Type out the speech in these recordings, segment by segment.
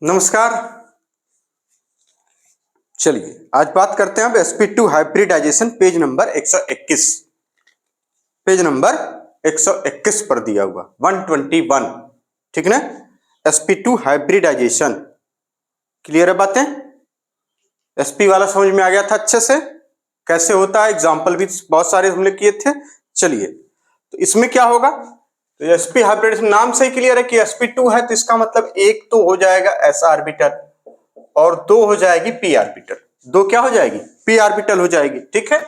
नमस्कार। चलिए आज बात करते हैं अब sp2 hybridization page number 121। Page number 121 पर दिया हुआ 121, ठीक ना। sp2 हाइब्रिडाइजेशन क्लियर है बातें? sp वाला समझ में आ गया था अच्छे से कैसे होता है, एग्जाम्पल भी बहुत सारे हमने किए थे। चलिए तो इसमें क्या होगा, तो sp हाइब्रिडाइजेशन नाम से ही क्लियर है कि sp2 है तो इसका मतलब एक तो हो जाएगा s ऑर्बिटल और दो हो जाएगी p ऑर्बिटल। दो क्या हो जाएगी? p ऑर्बिटल हो जाएगी, ठीक है,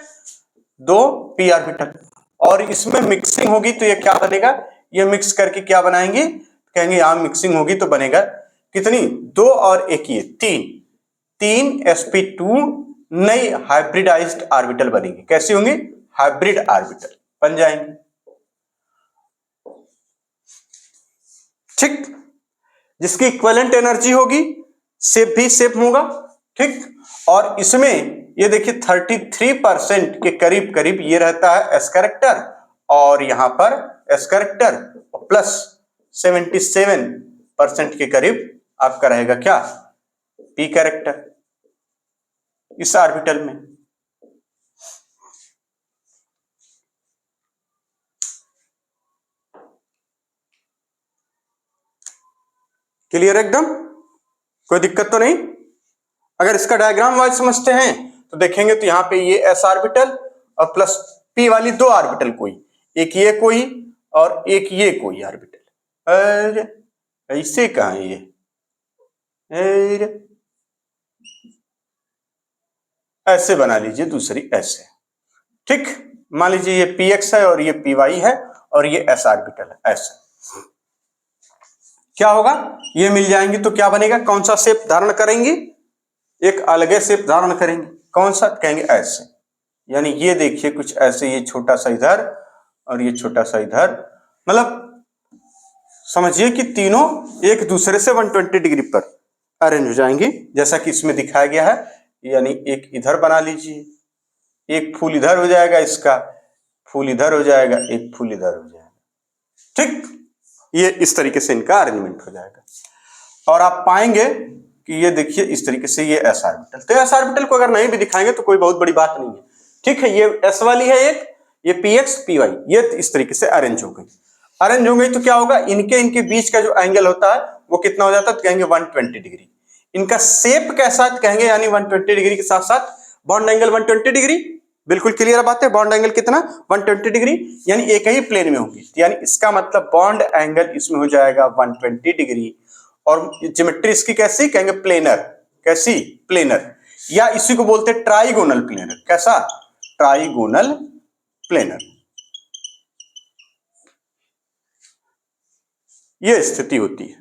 दो p ऑर्बिटल। और इसमें मिक्सिंग होगी तो ये क्या बनेगा, ये मिक्स करके क्या बनाएंगे, कहेंगे यहां मिक्सिंग होगी तो बनेगा कितनी, दो और एक ये तीन, तीन sp2 नई हाइब्रिडाइज्ड ऑर्बिटल बनेगी। कैसी होंगी? हाइब्रिड ऑर्बिटल बन जाएंगी, ठीक। जिसकी इक्विवेलेंट एनर्जी होगी, शेप भी शेप होगा, ठीक। और इसमें ये देखिए 33% के करीब करीब ये रहता है एस कैरेक्टर और यहां पर एस कैरेक्टर प्लस 77% के करीब आपका रहेगा क्या, पी कैरेक्टर इस ऑर्बिटल में। क्लियर एकदम, कोई दिक्कत तो नहीं? अगर इसका डायग्राम वाइज समझते हैं तो देखेंगे तो यहां पे ये एस ऑर्बिटल और प्लस पी वाली दो ऑर्बिटल, कोई एक ये कोई और एक ये कोई ऑर्बिटल। अरे ऐसे कहां है ये, अरे ऐसे बना लीजिए, दूसरी ऐसे, ठीक। मान लीजिए ये पी एक्स है और ये पी वाई है और ये एस ऑर्बिटल है, ऐसे क्या होगा, ये मिल जाएंगी तो क्या बनेगा, कौन सा शेप धारण करेंगी, एक अलग शेप धारण करेंगे। कौन सा? कहेंगे ऐसे, यानी ये देखिए कुछ ऐसे, ये छोटा सा इधर और ये छोटा सा इधर, मतलब समझिए कि तीनों एक दूसरे से 120 डिग्री पर अरेंज हो जाएंगी जैसा कि इसमें दिखाया गया है। यानी एक इधर बना लीजिए, एक फूल इधर हो जाएगा, इसका फूल इधर हो जाएगा, एक फूल इधर हो जाएगा, ठीक। ये इस तरीके से इनका अरेंजमेंट हो जाएगा और आप पाएंगे कि ये देखिए इस तरीके से ये एस ऑर्बिटल। तो एस ऑर्बिटल को अगर नहीं भी दिखाएंगे तो कोई बहुत बड़ी बात नहीं है, ठीक है। ये एस वाली है एक, ये पी एक्स पी वाई, ये इस तरीके से अरेंज हो गई। अरेंज हो गई तो क्या होगा, इनके बीच का जो एंगल होता है वो कितना हो जाता है, तो कहेंगे 120 डिग्री। इनका शेप कैसा, कहेंगे यानी 120 डिग्री के साथ साथ बॉन्ड एंगल 120 डिग्री। बिल्कुल क्लियर बात है, बॉन्ड एंगल कितना, 120 डिग्री, यानी एक ही प्लेन में होंगी, यानी इसका मतलब बॉन्ड एंगल इसमें हो जाएगा 120 डिग्री। और ज्योमेट्री इसकी कैसी, कहेंगे प्लेनर। कैसी? प्लेनर, या इसी को बोलते हैं ट्राइगोनल प्लेनर। कैसा? Trigonal planar. यह स्थिति होती है,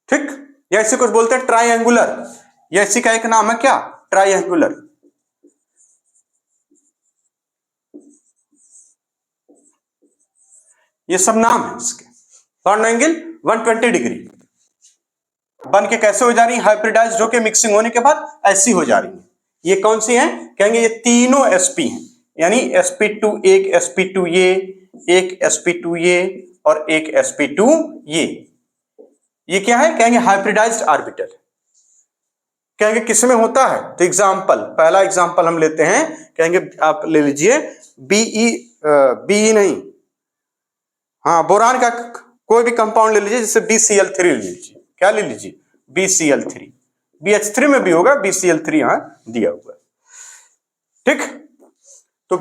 ठीक। या इसी को बोलते हैं ट्राइएंगुलर, या इसी का एक नाम है क्या, ट्राइएंगुलर। ये सब नाम है इसके। बॉन्ड एंगल 120 डिग्री बन के कैसे हो जा रही है, हाइब्रिडाइज्ड होकर मिक्सिंग होने के बाद ऐसी हो जा रही है। ये कौन सी है, कहेंगे ये तीनों sp हैं, यानी sp2, एक sp2 ये, एक sp2 ये और एक sp2 ये क्या है, कहेंगे हाइब्रिडाइज्ड ऑर्बिटल। कहेंगे किसमें होता है, तो एग्जांपल, पहला एग्जांपल हम लेते हैं, कहेंगे आप ले लीजिए बीई नहीं, हाँ बोरान का कोई भी कंपाउंड ले लीजिए, जैसे BCl3 ले लीजिए। क्या ले लीजिए? BCl3, BH3 में भी होगा, BCl3 यहां दिया हुआ है, ठीक। तो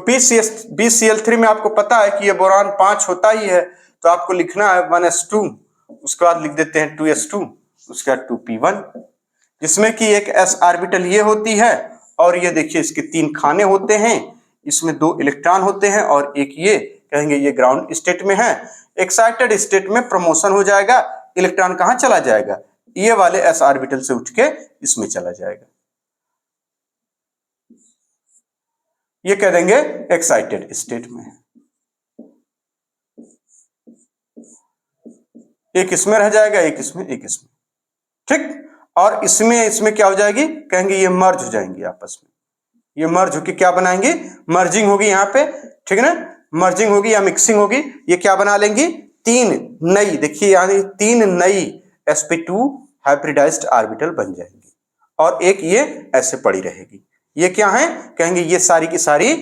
BCl3 में आपको पता है कि ये बोरान 5 होता ही है, तो आपको लिखना है 1s2, उसके बाद लिख देते हैं 2s2, उसके बाद 2p1, जिसमें कि एक s ऑर्बिटल ये होती है और ये देखिए इसके 3 खाने होते हैं, इसमें 2 इलेक्ट्रॉन होते हैं और एक ये, कहेंगे ये ग्राउंड स्टेट में है। एक्साइटेड स्टेट में प्रमोशन हो जाएगा, इलेक्ट्रॉन कहां चला जाएगा, ये वाले s ऑर्बिटल से उठ के इसमें चला जाएगा, ये कह देंगे एक्साइटेड स्टेट में। एक इसमें रह जाएगा, एक इसमें, एक इसमें, ठीक। और इसमें क्या हो जाएगी, कहेंगे ये मर्ज हो जाएंगे आपस में, ये मर्ज होके क्या बनाएंगे, मर्जिंग होगी यहां पे, ठीक है ना। मर्जिंग होगी या मिक्सिंग होगी, ये क्या बना लेंगी, 3 नई, देखिए यानी 3 नई sp2 हाइब्रिडाइज्ड ऑर्बिटल बन जाएंगी और एक ये ऐसे पड़ी रहेगी। ये क्या है, कहेंगे ये सारी की सारी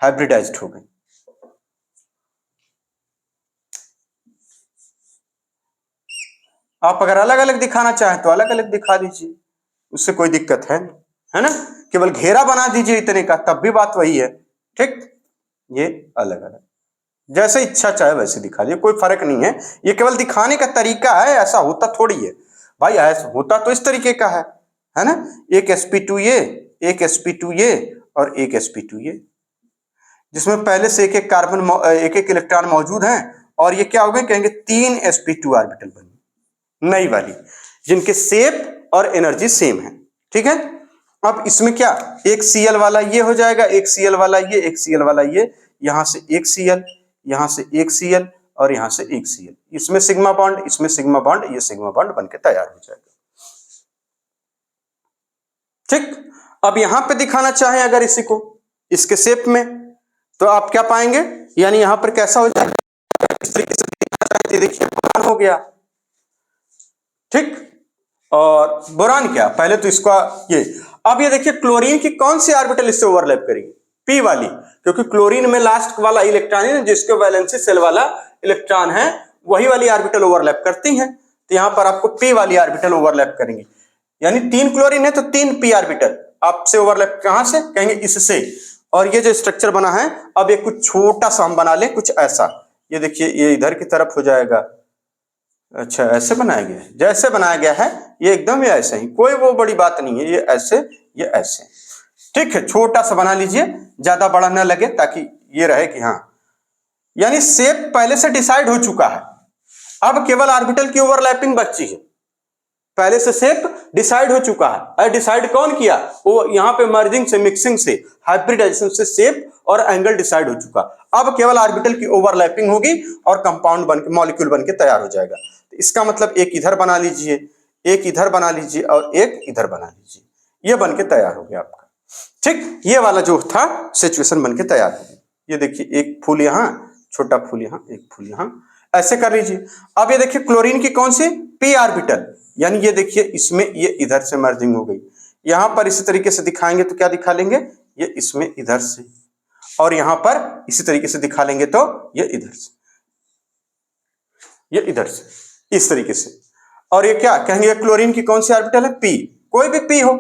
हाइब्रिडाइज्ड हो गई। आप अगर अलग अलग दिखाना चाहें तो अलग अलग दिखा दीजिए, उससे कोई दिक्कत है नहीं, है ना। केवल घेरा बना दीजिए इतने का, तब भी बात वही है। ठीक, ये अलग अलग जैसे इच्छा चाहे वैसे दिखा दीजिए, कोई फर्क नहीं है। ये केवल दिखाने का तरीका है, ऐसा होता थोड़ी है भाई, ऐसा होता तो इस तरीके का है ना। एक sp2 ये, एक sp2 ये और एक sp2 ये, जिसमें पहले से एक एक कार्बन, एक एक इलेक्ट्रॉन मौजूद है, और ये क्या हो गए, कहेंगे 3 sp2 ऑर्बिटल बनी नई वाली, जिनके शेप और एनर्जी सेम है। ठीक है, अब इसमें क्या, एक Cl वाला ये हो जाएगा, एक Cl वाला ये, एक Cl वाला ये, यहां से एक Cl, यहां से एक Cl और यहां से एक Cl, इसमें सिग्मा बॉन्ड, इसमें सिग्मा बॉन्ड, ये सिग्मा बॉन्ड बनके तैयार हो जाएगा। ठीक, अब यहां पे दिखाना चाहें अगर इसी को इसके शेप में, तो आप क्या पाएंगे, यानी यहां पर कैसा हो जाएगा, इस तरीके से दिखाना चाहते, देखिए बोरान हो गया। ठीक, और बोरान क्या, पहले तो इसका ये, अब ये देखिए क्लोरीन की कौन सी ऑर्बिटल इससे ओवरलैप करेगी, पी वाली, क्योंकि क्लोरीन में लास्ट वाला इलेक्ट्रॉन है जिसके वैलेंसी सेल वाला इलेक्ट्रॉन है, वही वाली ऑर्बिटल ओवरलैप करती हैं, तो यहां पर आपको पी वाली ऑर्बिटल ओवरलैप करेंगे। यानी 3 क्लोरीन है तो 3 पी ऑर्बिटल आपसे ओवरलैप, कहां से, कहेंगे इससे। और ये जो स्ट्रक्चर बना है, अब ये कुछ छोटा सा हम बना लें, कुछ ऐसा, ये देखिए ये इधर की तरफ हो जाएगा। अच्छा, ऐसे बनाया गया है, जैसे बनाया गया है ये एकदम ही ऐसे ही, कोई वो बड़ी बात नहीं है, ये ऐसे, ये ऐसे। ठीक है, छोटा सा बना लीजिए, ज्यादा बड़ा ना लगे, ताकि ये रहे कि हाँ, यानी शेप पहले से डिसाइड हो चुका है, अब केवल ऑर्बिटल की ओवरलैपिंग बची है। पहले से शेप डिसाइड हो चुका है, और डिसाइड कौन किया, वो यहाँ पे मर्जिंग से, मिक्सिंग से, हाइब्रिडाइजेशन से शेप और एंगल डिसाइड हो चुका। अब केवल ऑर्बिटल की ओवरलैपिंग होगी और कंपाउंड बन के, मॉलिक्यूल बन के तैयार हो जाएगा। तो इसका मतलब एक इधर बना लीजिए, एक इधर बना लीजिए और एक इधर बना लीजिए, ये बन के तैयार हो गया आपका। ठीक, ये वाला जो था सिचुएशन बन के तैयार हो गया। ये देखिए एक फूल यहाँ, छोटा फूल यहाँ, एक फूल यहाँ, ऐसे कर लीजिए। अब ये देखिए क्लोरीन की कौन सी, पी ऑर्बिटल, यानी ये देखिए इसमें ये इधर से मर्जिंग हो गई। यहां पर इसी तरीके से दिखाएंगे तो क्या दिखा लेंगे, ये इसमें इधर से, और यहां पर इसी तरीके से दिखा लेंगे तो ये इधर से, ये इधर से, इस तरीके से। और ये क्या कहेंगे, क्लोरीन की कौन सी ऑर्बिटल है, पी, कोई भी पी हो,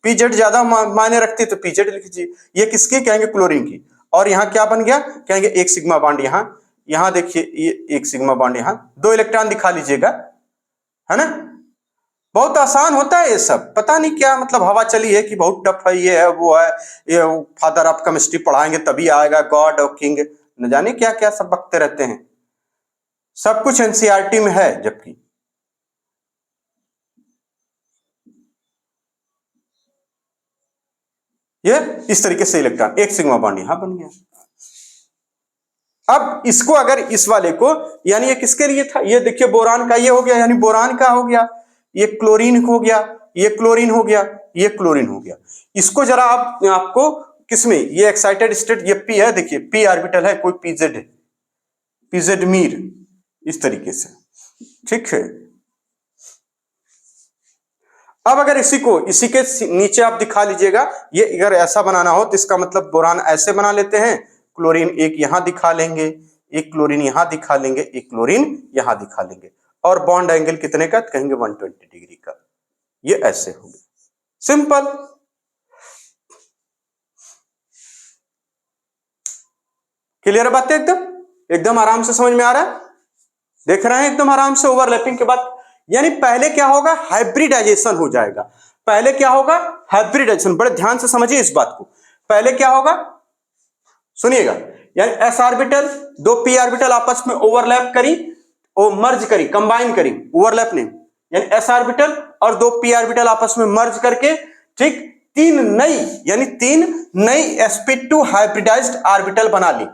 पी जेड ज्यादा मायने रखती है तो पी जेड लिख लीजिए। ये किसकी, कहेंगे क्लोरीन की। और यहाँ क्या बन गया, कहेंगे एक सिग्मा बॉन्ड यहाँ, यहाँ देखिए ये एक सिग्मा बॉन्ड यहाँ, 2 इलेक्ट्रॉन दिखा लीजिएगा, है ना। बहुत आसान होता है ये सब, पता नहीं क्या मतलब हवा चली है कि बहुत टफ है, ये है वो है, ये फादर ऑफ केमिस्ट्री पढ़ाएंगे तभी आएगा, गॉड और किंग, न जाने क्या क्या सब बकते रहते हैं। सब कुछ एनसीईआरटी में है, जबकि ये इस तरीके से इलेक्ट्रॉन, एक सिग्मा बॉन्ड यहां बन गया। अब इसको अगर इस वाले को, यानी ये किसके लिए था, ये देखिए बोरान का ये हो गया, यानी बोरान का हो गया, ये क्लोरीन हो गया, ये क्लोरीन हो गया, ये क्लोरीन हो गया। इसको जरा आपको किसमें, ये एक्साइटेड स्टेट, ये पी है, देखिए पी ऑर्बिटल है, कोई पीजेड है, पीजेड मीर, इस तरीके से। ठीक है, अब अगर इसी को इसी के नीचे आप दिखा लीजिएगा, ये अगर ऐसा बनाना हो तो इसका मतलब बोरान ऐसे बना लेते हैं, क्लोरीन एक यहां दिखा लेंगे, एक क्लोरीन यहां दिखा लेंगे, एक क्लोरीन यहां दिखा लेंगे, और बॉन्ड एंगल कितने का, कहेंगे 120 डिग्री का। ये ऐसे हो गया, सिंपल। क्लियर बात है, एकदम एकदम आराम से समझ में आ रहा है, देख रहे हैं एकदम आराम से। ओवरलैपिंग के बाद यानी पहले क्या होगा, हाइब्रिडाइजेशन हो जाएगा। पहले क्या होगा, हाइब्रिडाइजेशन, बड़े ध्यान से समझिए इस बात को। पहले क्या होगा, सुनिएगा, यानी एस ऑर्बिटल, 2 पी ऑर्बिटल आपस में ओवरलैप करी, ओ मर्ज करी, कंबाइन करी, ओवरलैप नहीं, यानी एस ऑर्बिटल और 2 पी ऑर्बिटल आपस में मर्ज करके, ठीक, 3 नई, यानी 3 नई sp2 हाइब्रिडाइज्ड ऑर्बिटल बना ली।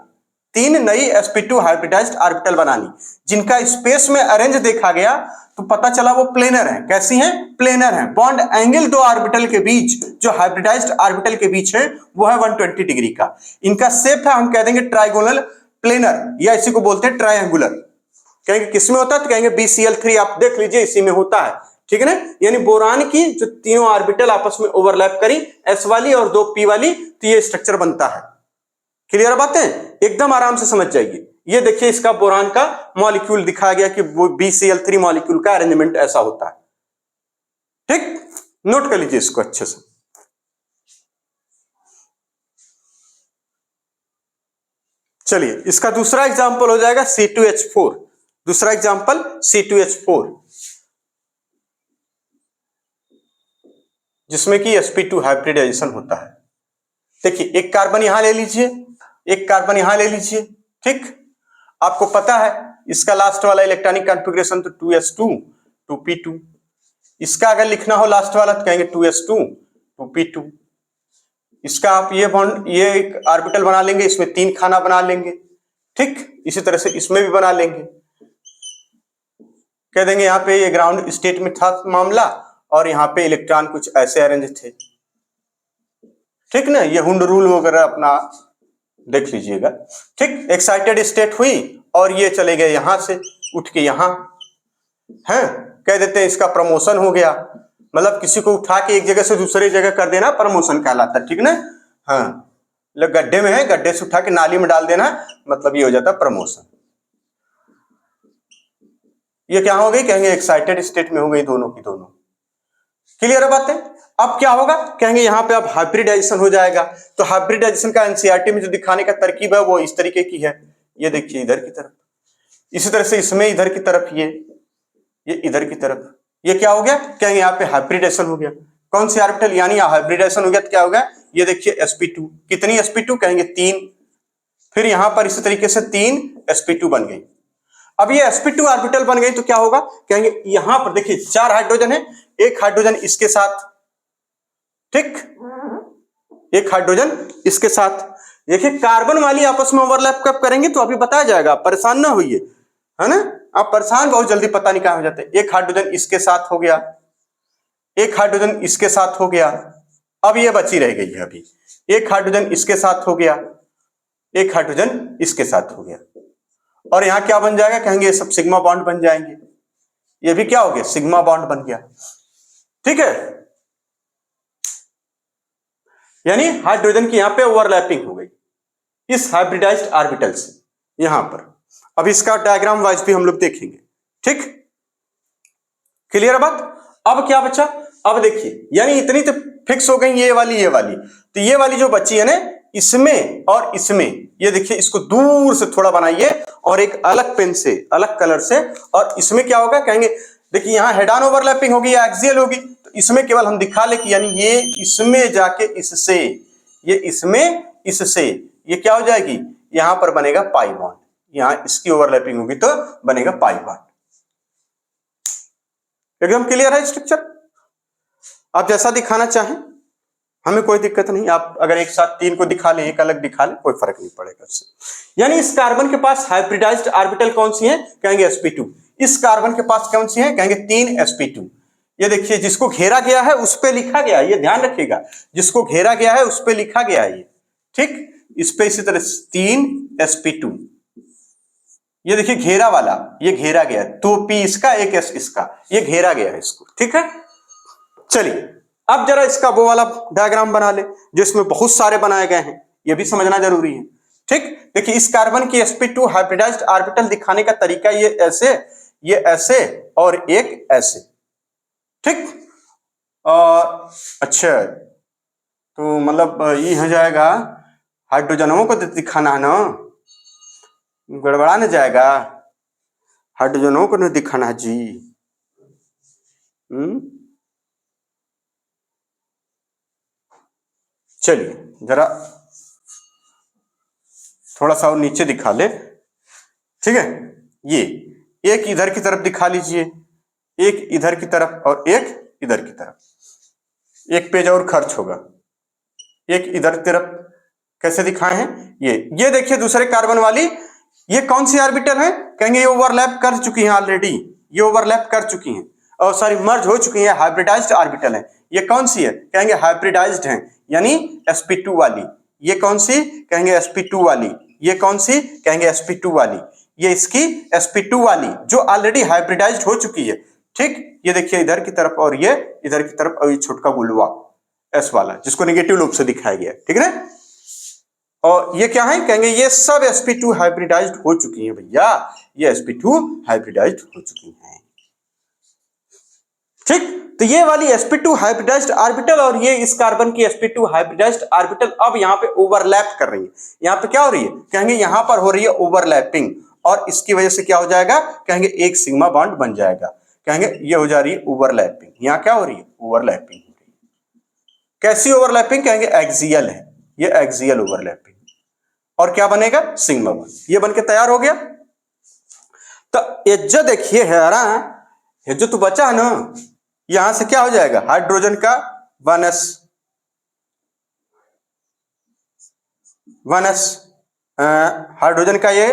3 नई sp2 हाइब्रिडाइज्ड ऑर्बिटल बनानी, जिनका स्पेस में अरेंज देखा गया तो पता चला वो प्लेनर है। कैसी हैं? प्लेनर हैं। बॉन्ड एंगल दो ऑर्बिटल के बीच, जो हाइब्रिडाइज्ड ऑर्बिटल के बीच है, वो है 120 डिग्री का। इनका शेप है, हम कह देंगे ट्राइगोनल प्लेनर, या इसी को बोलते हैं ट्रायंगुलर। कहेंगे किसमें होता है तो कहेंगे BCl3, आप देख लीजिए इसी में होता है, ठीक है ना। यानी बोरान की जो तीनों ऑर्बिटल आपस में ओवरलैप करी, s वाली और 2 p वाली, तो ये स्ट्रक्चर बनता है। क्लियर बात है? एकदम आराम से समझ जाइए। ये देखिए इसका बोरान का मॉलिक्यूल दिखाया गया कि वो BCl3 मॉलिक्यूल का अरेंजमेंट ऐसा होता है। ठीक, नोट कर लीजिए इसको अच्छे से। चलिए इसका दूसरा एग्जांपल हो जाएगा C2H4। दूसरा एग्जांपल C2H4, जिसमें कि sp2 हाइब्रिडाइजेशन होता है। देखिए एक कार्बन यहां ले लीजिए, एक कार्बन यहां ले लीजिए, ठीक। आपको पता है इसका लास्ट वाला इलेक्ट्रॉनिक कॉन्फ़िगरेशन तो 2s2 2p2। इसका अगर लिखना हो लास्ट वाला तो कहेंगे 2s2 2p2। इसका आप ये बॉन्ड, ये एक ऑर्बिटल बना लेंगे, इसमें 3 खाना बना लेंगे, ठीक। इसी तरह से इसमें भी बना लेंगे, कह देंगे यहाँ पे ये ग्राउंड स्टेट में था मामला और यहाँ पे इलेक्ट्रॉन कुछ ऐसे अरेंज थे, ठीक ना। ये हुंड रूल वगैरह अपना देख लीजिएगा, ठीक। एक्साइटेड स्टेट हुई और ये चले गए यहां से उठ के यहां, है, कह देते हैं इसका प्रमोशन हो गया। मतलब किसी को उठा के एक जगह से दूसरी जगह कर देना प्रमोशन कहलाता है, ठीक ना। हाँ, गड्ढे में है, गड्ढे से उठा के नाली में डाल देना, मतलब ये हो जाता है प्रमोशन। ये क्या हो गई? कहेंगे एक्साइटेड स्टेट में हो गई दोनों की दोनों। क्लियर है बात है? अब क्या होगा? कहेंगे यहां पे अब हाइब्रिडाइजेशन हो जाएगा। तो हाइब्रिडाइजेशन का एनसीईआरटी में जो दिखाने का तरकीब है वो इस तरीके की है। ये देखिए इधर की तरफ, इसी तरह से इसमें इधर की तरफ, ये इधर की तरफ। ये क्या हो गया? कहेंगे यहाँ पे हाइब्रिडाइजेशन हो गया। कौन सी ऑर्बिटल? यानी हाइब्रिडाइजेशन हो गया तो क्या हो गया? ये देखिए sp2। कितनी sp2? कहेंगे 3। फिर यहां पर इसी तरीके से 3 sp2 बन गई। अब ये sp2 ऑर्बिटल बन गई तो क्या होगा? कहेंगे यहां पर देखिए 4 हाइड्रोजन है, एक हाइड्रोजन इसके साथ, ठीक, एक हाइड्रोजन इसके साथ। देखिए कार्बन वाली आपस में ओवरलैप कब करेंगे तो अभी बताया जाएगा, परेशान ना होइए, है ना। आप परेशान बहुत जल्दी पता नहीं कहां हो जाते। एक हाइड्रोजन इसके साथ हो गया, एक हाइड्रोजन इसके साथ हो गया, अब ये बची रह गई है अभी। एक हाइड्रोजन इसके साथ हो गया, एक हाइड्रोजन इसके साथ हो गया, और यहां क्या बन जाएगा? कहेंगे ये सब सिग्मा बॉन्ड बन जाएंगे। ये भी क्या हो गया? सिग्मा बॉन्ड बन गया, ठीक है। यानी हाइड्रोजन की यहां पे ओवरलैपिंग हो गई इस हाइब्रिडाइज्ड ऑर्बिटल से यहां पर। अब इसका डायग्राम वाइज भी हम लोग देखेंगे, ठीक। क्लियर बात? अब क्या बचा? अब देखिए, यानी इतनी तो फिक्स हो गई ये वाली, तो ये वाली जो बची है ना, इसमें और इसमें, ये देखिए इसको दूर से थोड़ा बनाइए और एक अलग पेन से, अलग कलर से, और इसमें क्या होगा? कहेंगे देखिए यहां हेड ऑन ओवरलैपिंग होगी या एक्सियल होगी, तो इसमें केवल हम दिखा ले कि यानी ये इसमें जाके इससे, ये इसमें इससे, ये क्या हो जाएगी? यहां पर बनेगा पाई बॉन्ड, यहां इसकी ओवरलैपिंग होगी तो बनेगा पाई बॉन्ड। एकदम क्लियर है स्ट्रक्चर? आप जैसा दिखाना चाहें, हमें कोई दिक्कत नहीं। आप अगर एक साथ 3 को दिखा लें, एक अलग दिखा लें, कोई फर्क नहीं पड़ेगा उससे। यानी इस कार्बन के पास हाइब्रिडाइज्ड ऑर्बिटल कौन सी है? कहेंगे sp2। इस कार्बन के पास कौन सी है? कहेंगे 3 sp2। ये देखिए जिसको घेरा गया है उस पे लिखा गया है, ये ध्यान रखिएगा, जिसको घेरा गया है उस पे लिखा गया है ये, ठीक। इस पे इसी तरह 3 sp2। ये देखिए घेरा वाला, ये घेरा गया है, 2 p इसका, एक s इसका, ये घेरा गया है इसको, ठीक है। चलिए अब जरा इसका वो वाला डायग्राम बना ले जिसमें बहुत सारे बनाए गए हैं, ये भी समझना जरूरी है, ठीक। देखिए इस कार्बन की sp2 हाइब्रिडाइज्ड ऑर्बिटल दिखाने का तरीका ये ऐसे, ये ऐसे और एक ऐसे, ठीक। और अच्छा, तो मतलब ये हो जाएगा, हाइड्रोजनों को दिखाना है ना, गड़बड़ा न जाएगा, हाइड्रोजनों को न दिखाना है जी। चलिए जरा थोड़ा सा और नीचे दिखा ले, ठीक है। ये एक इधर की तरफ दिखा लीजिए, एक इधर की तरफ और एक इधर की तरफ, एक पेज और खर्च होगा। एक इधर की तरफ कैसे दिखाए हैं? ये देखिए दूसरे कार्बन वाली, ये कौन सी ऑर्बिटल है? कहेंगे ये ओवरलैप कर चुकी हैं ऑलरेडी, ये ओवरलैप कर चुकी हैं और सॉरी मर्ज हो चुकी है, हाइब्रिडाइज्ड ऑर्बिटल है। ये कौन सी है? कहेंगे हाइब्रिडाइज्ड है, यानी sp2 वाली। ये कौन सी? कहेंगे sp2 वाली। ये कौन सी? कहेंगे sp2 वाली। ये इसकी sp2 वाली जो ऑलरेडी हाइब्रिडाइज्ड हो चुकी है। ठीक, ये देखिए इधर की तरफ और ये इधर की तरफ, और ये छोटका गुलवा एस वाला जिसको नेगेटिव लूप से दिखाया गया है, ठीक है ना। और ये क्या है? कहेंगे ये सब sp2 हाइब्रिडाइज्ड हो चुकी हैं भैया, ये sp2 हाइब्रिडाइज्ड हो चुकी हैं। ठीक, तो ये वाली sp2 हाइब्रिडाइज्ड ऑर्बिटल और ये इस कार्बन की sp2 हाइब्रिडाइज्ड ऑर्बिटल अब यहाँ पे ओवरलैप कर रही है। यहाँ पे क्या हो रही है? कहेंगे यहाँ पर हो रही है ओवरलैपिंग, और इसकी वजह से क्या हो जाएगा? कहेंगे एक सिग्मा बॉन्ड बन जाएगा। कहेंगे ये हो जा रही है ओवरलैपिंग। यहाँ क्या हो रही है? ओवरलैपिंग हो रही है। कैसी ओवरलैपिंग? कहेंगे एक्सियल है, ये एक्सियल ओवरलैपिंग। और क्या बनेगा? Sigma bond. ये बन के तैयार हो गया। तो ये जो देखिए ये जो तो बचा है ना, यहां से क्या हो जाएगा? हाइड्रोजन का 1s हाइड्रोजन का ये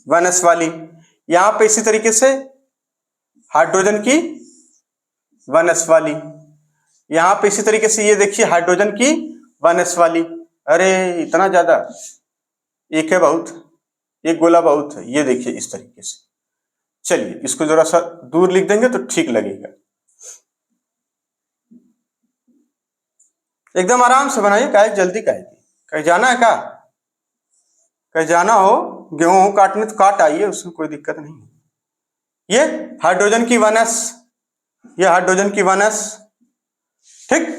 1s वाली, यहां पे इसी तरीके से हाइड्रोजन की 1s वाली, यहां पे इसी तरीके से ये देखिए हाइड्रोजन की 1s वाली। अरे इतना ज्यादा, एक है बहुत, एक गोला बहुत है। ये देखिए इस तरीके से। चलिए इसको जरा सा दूर लिख देंगे तो ठीक लगेगा। एकदम आराम से बनाइए, काहे जल्दी काहे की? कहीं जाना है का? कहीं जाना हो गेहूं काटने तो काट आइए, उसमें कोई दिक्कत नहीं है। ये हाइड्रोजन की 1s, ये हाइड्रोजन की 1s। ठीक,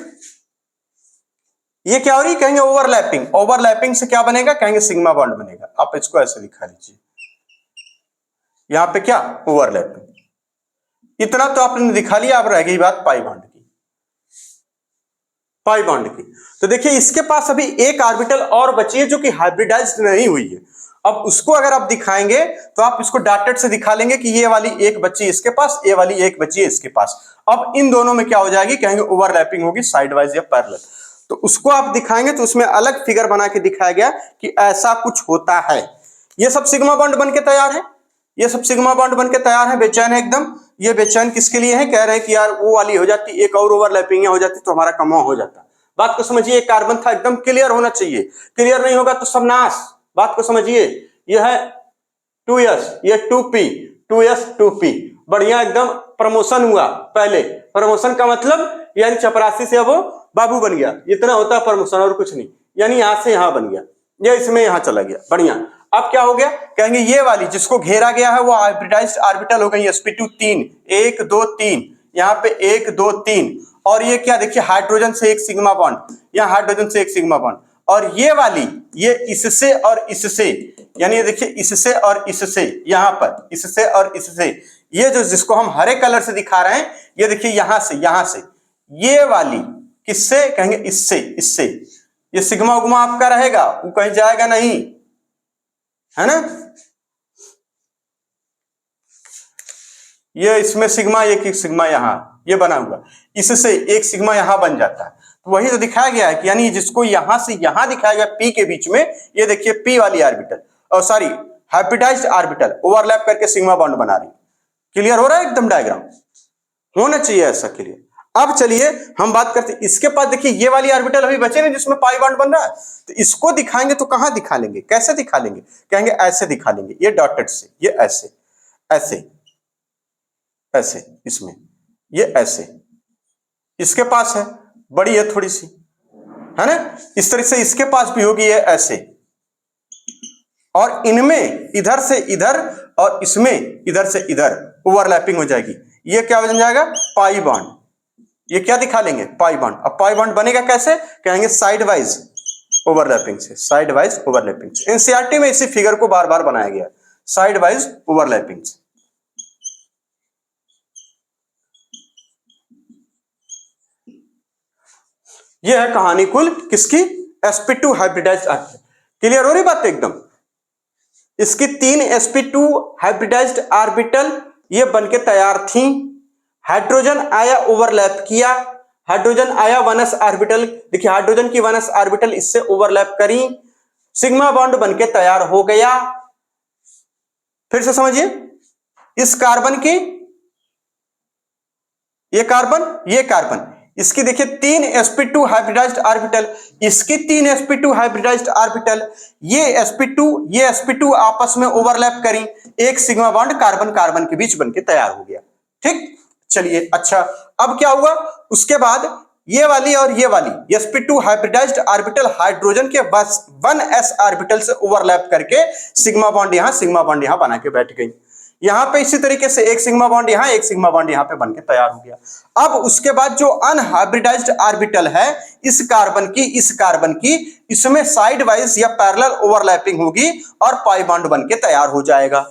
ये क्या हो रही? कहेंगे ओवरलैपिंग। ओवरलैपिंग से क्या बनेगा? कहेंगे सिग्मा बॉन्ड बनेगा। आप इसको ऐसे दिखा लीजिए, यहां पे क्या? ओवरलैपिंग। इतना तो आपने दिखा लिया, अब रह गई बात पाई बॉन्ड की। पाई बॉन्ड की तो देखिए इसके पास अभी एक ऑर्बिटल और बची है जो कि हाइब्रिडाइज्ड नहीं हुई है। अब उसको अगर आप दिखाएंगे तो आप इसको डॉटेड से दिखा लेंगे कि ये वाली एक बची इसके पास, ये वाली एक बची है इसके पास। अब इन दोनों में क्या हो जाएगी? कहेंगे ओवरलैपिंग होगी साइड वाइज या पैरेलल। तो उसको आप दिखाएंगे तो उसमें अलग फिगर बना के दिखाया गया कि ऐसा कुछ होता है। ये सब सिग्मा बॉन्ड बन के तैयार है, ये सब सिग्मा बॉन्ड बन के तैयार है। बेचैन है एकदम। ये बेचैन किसके लिए है? कह रहे हैं कि यार वो वाली हो जाती, एक और ओवरलैपिंग हो जाती तो हमारा कम हो जाता। बात को समझिए, कार्बन था एकदम क्लियर होना चाहिए, क्लियर नहीं होगा तो सब नाश। बात को समझिए, ये है 2s, ये 2p, 2s 2p, बढ़िया एकदम प्रमोशन हुआ। पहले प्रमोशन का मतलब यानी चपरासी से अब वो बाबू बन गया, इतना होता है प्रमोशन और कुछ नहीं। यानी यहां से यहां बन गया, ये इसमें यहां चला गया, बढ़िया। अब क्या हो गया? कहेंगे ये वाली जिसको घेरा गया है वो हाइब्रिडाइज्ड ऑर्बिटल हो गई sp2 3, 1 2 3, यहाँ पे 1 2 3। और ये क्या? देखिए हाइड्रोजन से एक सिग्मा बॉन्ड, यहाँ हाइड्रोजन से एक सिग्मा बॉन्ड। और ये वाली ये इससे और इससे, यानी ये देखिए इससे और इससे, यहाँ पर इससे और इससे, ये जो जिसको हम हरे कलर से दिखा रहे हैं, ये देखिए यहां से ये वाली किससे? कहेंगे इससे, इससे। ये सिग्मा उग्मा आपका रहेगा, वो कहीं जाएगा नहीं, है ना। ये इसमें सिग्मा, एक सिग्मा यहां ये बना हुआ, इससे एक सिग्मा यहां बन जाता है। तो वही तो दिखाया गया है कि यानी जिसको यहां से यहां दिखाया गया पी के बीच में, ये देखिए पी वाली ऑर्बिटल और सॉरी हाइब्रिडाइज्ड ऑर्बिटल ओवरलैप करके सिग्मा बॉन्ड बना रही। क्लियर हो रहा है एकदम? डायग्राम होना चाहिए ऐसा क्लियर। अब चलिए हम बात करते हैं इसके पास। देखिए ये वाली ऑर्बिटल अभी बचे नहीं जिसमें पाई बॉन्ड बन रहा है, तो इसको दिखाएंगे तो कहां दिखा लेंगे? कैसे दिखा लेंगे? कहेंगे ऐसे दिखा लेंगे, ये डॉटेड से, ये ऐसे ऐसे ऐसे, इसमें ये ऐसे, इसके पास है बड़ी है थोड़ी सी, है ना। इस तरह से इसके पास भी होगी ये ऐसे, और इनमें इधर से इधर और इसमें इधर से इधर ओवरलैपिंग हो जाएगी। ये क्या बन जाएगा? Pi bond. ये क्या दिखा लेंगे? Pi bond. अब पाई बॉन्ड बनेगा कैसे? कहेंगे साइड वाइज ओवरलैपिंग से, साइड वाइज ओवरलैपिंग से। एनसीईआरटी में इसी फिगर को बार बार बनाया गया, साइड वाइज ओवरलैपिंग से। यह है कहानी कुल किसकी? sp2 hybridised orbital. क्लियर हो रही बात एकदम? इसकी 3 sp2 हाइब्रिडाइज्ड ऑर्बिटल ये बनके तैयार थी। हाइड्रोजन आया, ओवरलैप किया, हाइड्रोजन आया 1s ऑर्बिटल, देखिए हाइड्रोजन की 1s ऑर्बिटल इससे ओवरलैप करी, सिग्मा बॉन्ड बनके तैयार हो गया। फिर से समझिए, इस कार्बन की, ये कार्बन, इसकी देखिए 3 sp2 हाइब्रिडाइज्ड ऑर्बिटल, इसकी 3 sp2 हाइब्रिडाइज्ड ऑर्बिटल, ये sp2 आपस में ओवरलैप करी, एक सिग्मा बॉन्ड कार्बन कार्बन के बीच बनके तैयार हो गया। ठीक, चलिए अच्छा, अब क्या हुआ, उसके बाद ये वाली और ये वाली sp2 हाइब्रिडाइज्ड ऑर्बिटल हाइड्रोजन के बस 1s ऑर्बिटल से ओवरलैप करके सिग्मा बॉन्ड यहां बना के बैठ गई। यहां पे इसी तरीके से एक सिग्मा बॉन्ड यहां, एक सिग्मा बॉन्ड यहां पे बनके तैयार हो गया। अब उसके बाद जो अनहाइब्रिडाइज्ड ऑर्बिटल है इस कार्बन की इसमें साइड वाइज या पैरेलल ओवरलैपिंग होगी और पाई बॉन्ड बनके तैयार हो जाएगा।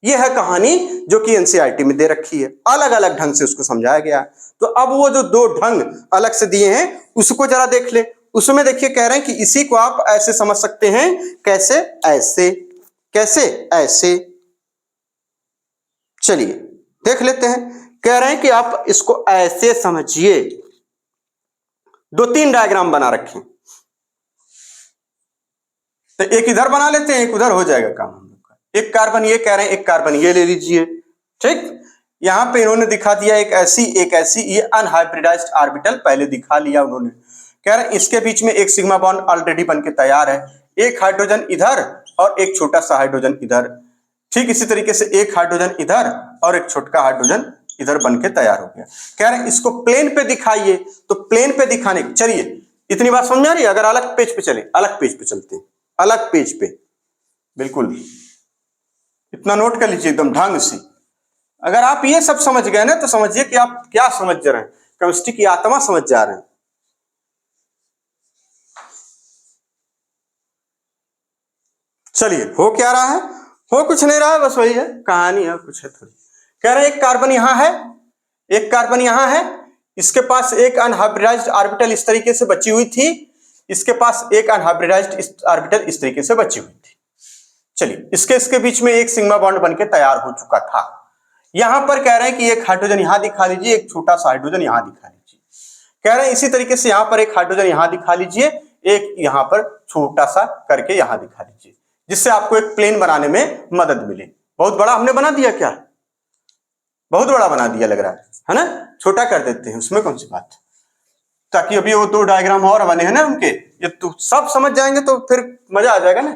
यह है कहानी जो कि एनसीईआरटी में दे रखी है, अलग अलग ढंग से उसको समझाया गया है। तो अब वो जो 2 ढंग अलग से दिए हैं उसको जरा देख ले। उसमें देखिए कह रहे हैं कि इसी को आप ऐसे समझ सकते हैं, कैसे, ऐसे। चलिए देख लेते हैं, कह रहे हैं कि आप इसको ऐसे समझिए। 2-3 डायग्राम बना रखे, तो एक इधर बना लेते हैं, एक उधर, हो जाएगा काम हम लोग का। एक कार्बन ये कह रहे हैं, एक कार्बन ये ले लीजिए। ठीक, यहां पे इन्होंने दिखा दिया एक ऐसी, ये अनहाइब्रिडाइज्ड ऑर्बिटल पहले दिखा लिया उन्होंने। कह रहे हैं इसके बीच में एक सिग्मा बॉन्ड ऑलरेडी बनके तैयार है, एक हाइड्रोजन इधर और एक छोटा सा हाइड्रोजन इधर। ठीक इसी तरीके से एक हाइड्रोजन इधर और एक छोटा हाइड्रोजन इधर बनके तैयार हो गया। कह रहे हैं इसको प्लेन पे दिखाइए, तो प्लेन पे दिखाने, चलिए इतनी बात समझ आ रही है। अगर अलग पेज पे चले, अलग पेज पे चलते हैं, अलग पेज पे, बिल्कुल इतना नोट कर लीजिए एकदम ढंग से। अगर आप ये सब समझ गए ना तो समझिए कि आप क्या समझ रहे हैं, केमिस्ट्री की आत्मा समझ जा रहे हैं। चलिए हो क्या रहा है, हो कुछ नहीं रहा है, बस वही है कहानी है, कुछ है थोड़ी। कह रहे हैं एक कार्बन यहां है, एक कार्बन यहां है, इसके पास एक अनहाइब्रिडाइज्ड ऑर्बिटल इस तरीके से बची हुई थी, इसके पास एक अनहाइब्रिडाइज्ड ऑर्बिटल इस तरीके से बची हुई थी। चलिए इसके बीच में एक सिग्मा बॉन्ड बनके तैयार हो चुका था। यहां पर कह रहे हैं कि एक हाइड्रोजन यहां दिखा लीजिए, एक छोटा सा हाइड्रोजन यहां दिखा लीजिए। कह रहे हैं इसी तरीके से यहां पर एक हाइड्रोजन यहां दिखा लीजिए, एक यहां पर छोटा सा करके यहां दिखा लीजिए, जिससे आपको एक प्लेन बनाने में मदद मिले। बहुत बड़ा हमने बना दिया क्या, बहुत बड़ा बना दिया लग रहा है ना, छोटा कर देते हैं, उसमें कौन सी बात, ताकि अभी वो 2 डायग्राम और बने हैं ना उनके, ये तो सब समझ जाएंगे तो फिर मजा आ जाएगा ना।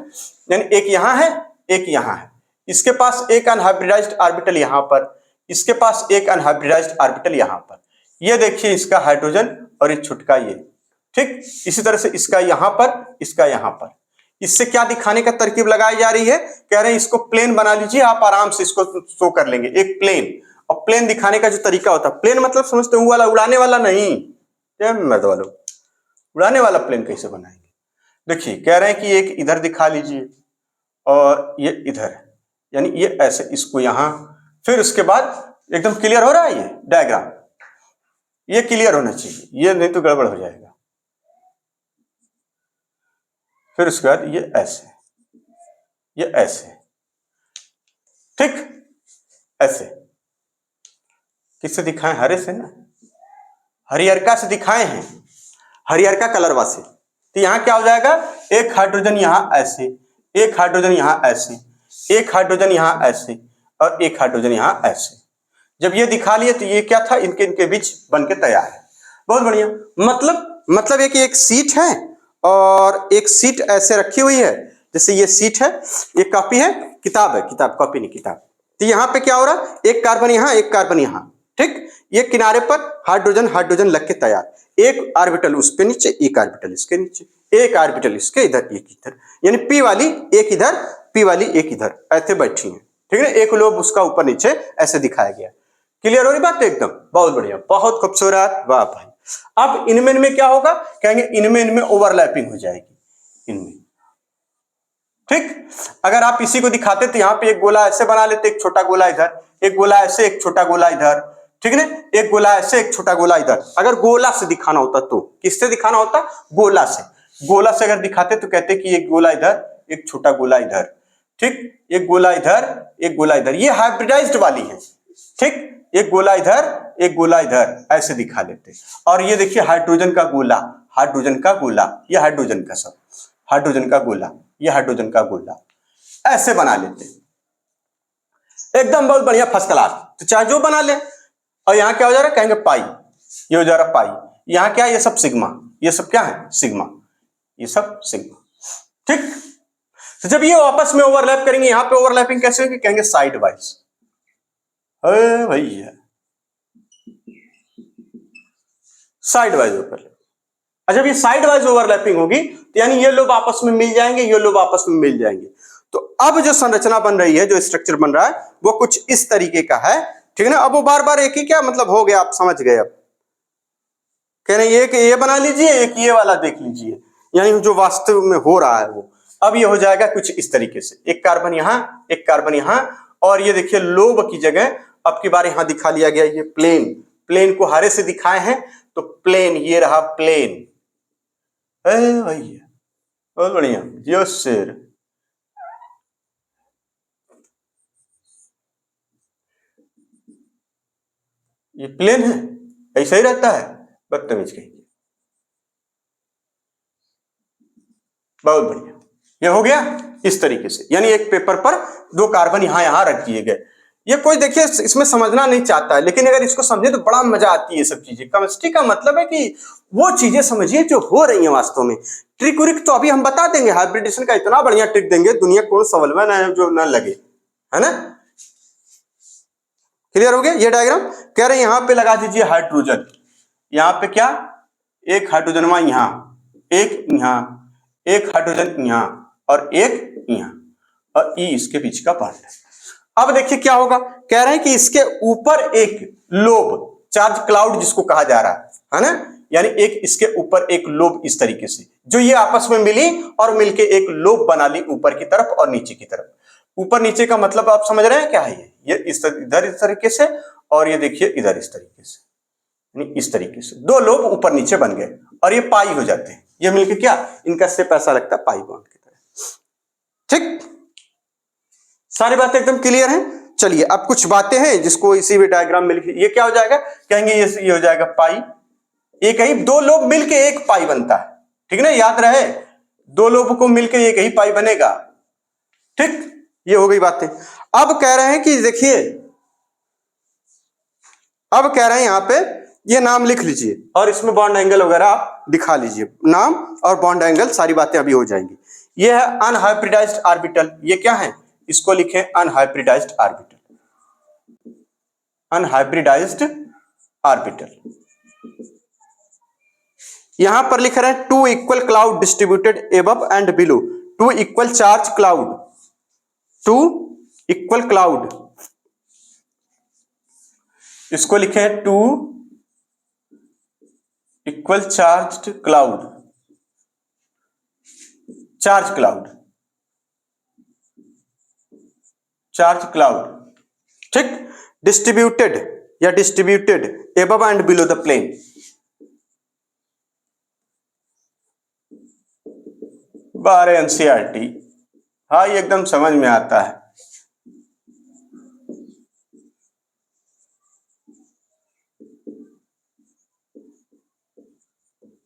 यानी एक यहां है, एक यहां है, इसके पास एक अनहाइब्रिडाइज्ड ऑर्बिटल यहां पर, इसके पास एक अनहाइब्रिडाइज्ड ऑर्बिटल यहां पर। ये देखिए इसका हाइड्रोजन और एक छुटका ये। ठीक इसी तरह से इसका यहां पर, इसका यहां पर। इससे क्या दिखाने का तरकीब लगाई जा रही है, कह रहे हैं इसको प्लेन बना लीजिए, आप आराम से इसको शो कर लेंगे एक प्लेन। और प्लेन दिखाने का जो तरीका होता है, प्लेन मतलब समझते हो वाला, उड़ाने वाला नहीं, मर्द वालों, उड़ाने वाला प्लेन कैसे बनाएंगे। देखिए कह रहे हैं कि एक इधर दिखा लीजिए और ये इधर, यानी ये ऐसे, इसको यहां, फिर उसके बाद एकदम क्लियर हो रहा है ये डायग्राम, ये क्लियर होना चाहिए, ये नहीं तो गड़बड़ हो जाएगा। फिर उसके बाद ये ऐसे, ये ऐसे, ठीक ऐसे। किससे दिखाएं, हरे से ना, हरियरका से दिखाए हैं, हरियरका कलरवा से। तो यहां क्या हो जाएगा, एक हाइड्रोजन यहां ऐसे, एक हाइड्रोजन यहां ऐसे, एक हाइड्रोजन यहां ऐसे और एक हाइड्रोजन यहां ऐसे। जब ये दिखा लिए तो ये क्या था, इनके बीच बनके तैयार है। बहुत बढ़िया, मतलब ये कि एक सीट है और एक सीट ऐसे रखी हुई है, जैसे ये सीट है, ये कॉपी है, किताब है, किताब कॉपी नहीं किताब। तो यहाँ पे क्या हो रहा, एक कार्बन यहाँ, एक कार्बन यहाँ। ठीक, ये किनारे पर हाइड्रोजन हाइड्रोजन लग के तैयार, एक ऑर्बिटल उस पे नीचे, एक ऑर्बिटल इसके नीचे, एक ऑर्बिटल इसके इधर, एक इधर, यानी पी वाली एक इधर, पी वाली एक इधर, ऐसे बैठी है। ठीक है, एक लोब उसका ऊपर नीचे ऐसे दिखाया गया। क्लियर हो रही बात एकदम, बहुत बढ़िया, बहुत खूबसूरत, वाह भाई। अब इनमें क्या होगा, कहेंगे इनमें ओवरलैपिंग हो जाएगी इनमें। ठीक, अगर आप इसी को दिखाते तो यहाँ पे एक गोला ऐसे बना लेते, एक छोटा गोला इधर, एक गोला ऐसे, एक छोटा गोला इधर, ठीक है ना, एक गोला ऐसे, एक छोटा गोला इधर। अगर गोला से दिखाना होता तो किससे दिखाना होता, गोला से। गोला से अगर दिखाते तो कहते कि एक गोला इधर, एक छोटा गोला इधर, ठीक, एक गोला इधर, एक गोला इधर। ये हाइब्रिडाइज्ड वाली है, ठीक, एक गोला इधर, एक गोला इधर ऐसे दिखा लेते, और ये देखिए हाइड्रोजन का गोला, हाइड्रोजन का गोला, ये हाइड्रोजन का सब, हाइड्रोजन का गोला, ये हाइड्रोजन का गोला, ऐसे बना लेते एकदम बहुत बढ़िया फर्स्ट क्लास। तो चाहे जो बना ले, और यहाँ क्या हो जा रहा है, कहेंगे पाई, ये हो जा रहा पाई, यहाँ क्या है, ये सब सिग्मा, ये सब क्या है, सिग्मा, ये सब सिग्मा, ठीक। तो जब ये आपस में ओवरलैप करेंगे, यहां पे ओवरलैपिंग कैसे होगी, कहेंगे साइड वाइज, भैया साइड वाइज ओवरलैप। जब ये साइड वाइज ओवरलैपिंग होगी तो यानी ये लोग आपस में मिल जाएंगे, ये लोग आपस में मिल जाएंगे। तो अब जो संरचना बन रही है, जो स्ट्रक्चर बन रहा है, वो कुछ इस तरीके का है, ठीक है ना। अब वो बार बार एक ही क्या मतलब हो गया, आप समझ गए। अब कह रहे हैं ये बना लीजिए, एक ये वाला देख लीजिए, यानी जो वास्तव में हो रहा है वो अब ये हो जाएगा कुछ इस तरीके से, एक कार्बन यहां, एक कार्बन यहां, और ये देखिए लोब की जगह अब की बार यहां दिखा लिया गया, ये प्लेन, प्लेन को हरे से दिखाए हैं, तो प्लेन ये रहा प्लेन, भैया बहुत बढ़िया, जियो शेर। ये प्लेन है, ऐसा ही रहता है, बदतमीज कहीं। बहुत बढ़िया, ये हो गया इस तरीके से, यानी एक पेपर पर दो कार्बन यहां रख दिए गए। ये कोई देखिए इसमें समझना नहीं चाहता है, लेकिन अगर इसको समझे तो बड़ा मजा आती है। ये सब चीजें केमिस्ट्री का मतलब है कि वो चीजें समझिए जो हो रही है वास्तव में। ट्रिक उरिक तो अभी हम बता देंगे, हाइब्रिडेशन का इतना बढ़िया ट्रिक देंगे, दुनिया को सवाल में ना जो ना लगे, है ना। क्लियर हो गया ये डायग्राम। कह रहे हैं यहां पे लगा दीजिए हाइड्रोजन, यहां पे क्या, एक हाइड्रोजन वहां, यहां एक, यहां एक हाइड्रोजन, यहां और एक यहां, और ई इसके बीच का पार्ट है। अब देखिए क्या होगा, कह रहे हैं कि इसके ऊपर एक लोब, चार्ज क्लाउड जिसको कहा जा रहा है ना, यानी एक इसके ऊपर एक लोब इस तरीके से, जो ये आपस में मिली और मिलके एक लोब बना ली ऊपर की तरफ और नीचे की तरफ। ऊपर नीचे का मतलब आप समझ रहे हैं क्या है, ये इधर इस तरीके से, और ये देखिए इधर इस तरीके से, यानी इस तरीके से दो लोब ऊपर नीचे बन गए, और ये पाई हो जाते हैं, ये मिलके क्या, इनका शेप ऐसा लगता है पाई बॉन्ड की तरह, ठीक। सारी बातें एकदम क्लियर हैं। चलिए अब कुछ बातें हैं जिसको इसी भी डायग्राम में लिखिए। ये क्या हो जाएगा, कहेंगे ये हो जाएगा पाई, एक ही दो लोब मिलके एक पाई बनता है, ठीक ना, याद रहे, दो लोब को मिलके एक ही पाई बनेगा, ठीक। ये हो गई बातें। अब कह रहे हैं कि देखिए, अब कह रहे हैं यहां पे ये नाम लिख लीजिए, और इसमें बॉन्ड एंगल वगैरह आप दिखा लीजिए, नाम और बॉन्ड एंगल सारी बातें अभी हो जाएंगी। ये है अनहाइब्रिडाइज्ड ऑर्बिटल, ये क्या है, इसको लिखें अनहाइब्रिडाइज्ड ऑर्बिटल, अनहाइब्रिडाइज्ड ऑर्बिटल। यहां पर लिख रहे हैं 2 equal cloud distributed above and below, 2 equal charge cloud, 2 equal cloud, इसको लिखें 2 equal charged cloud, charge cloud, charge cloud, ठीक। डिस्ट्रीब्यूटेड या distributed above and below the plane, बारे एनसीईआरटी, हाँ ये एकदम समझ में आता है।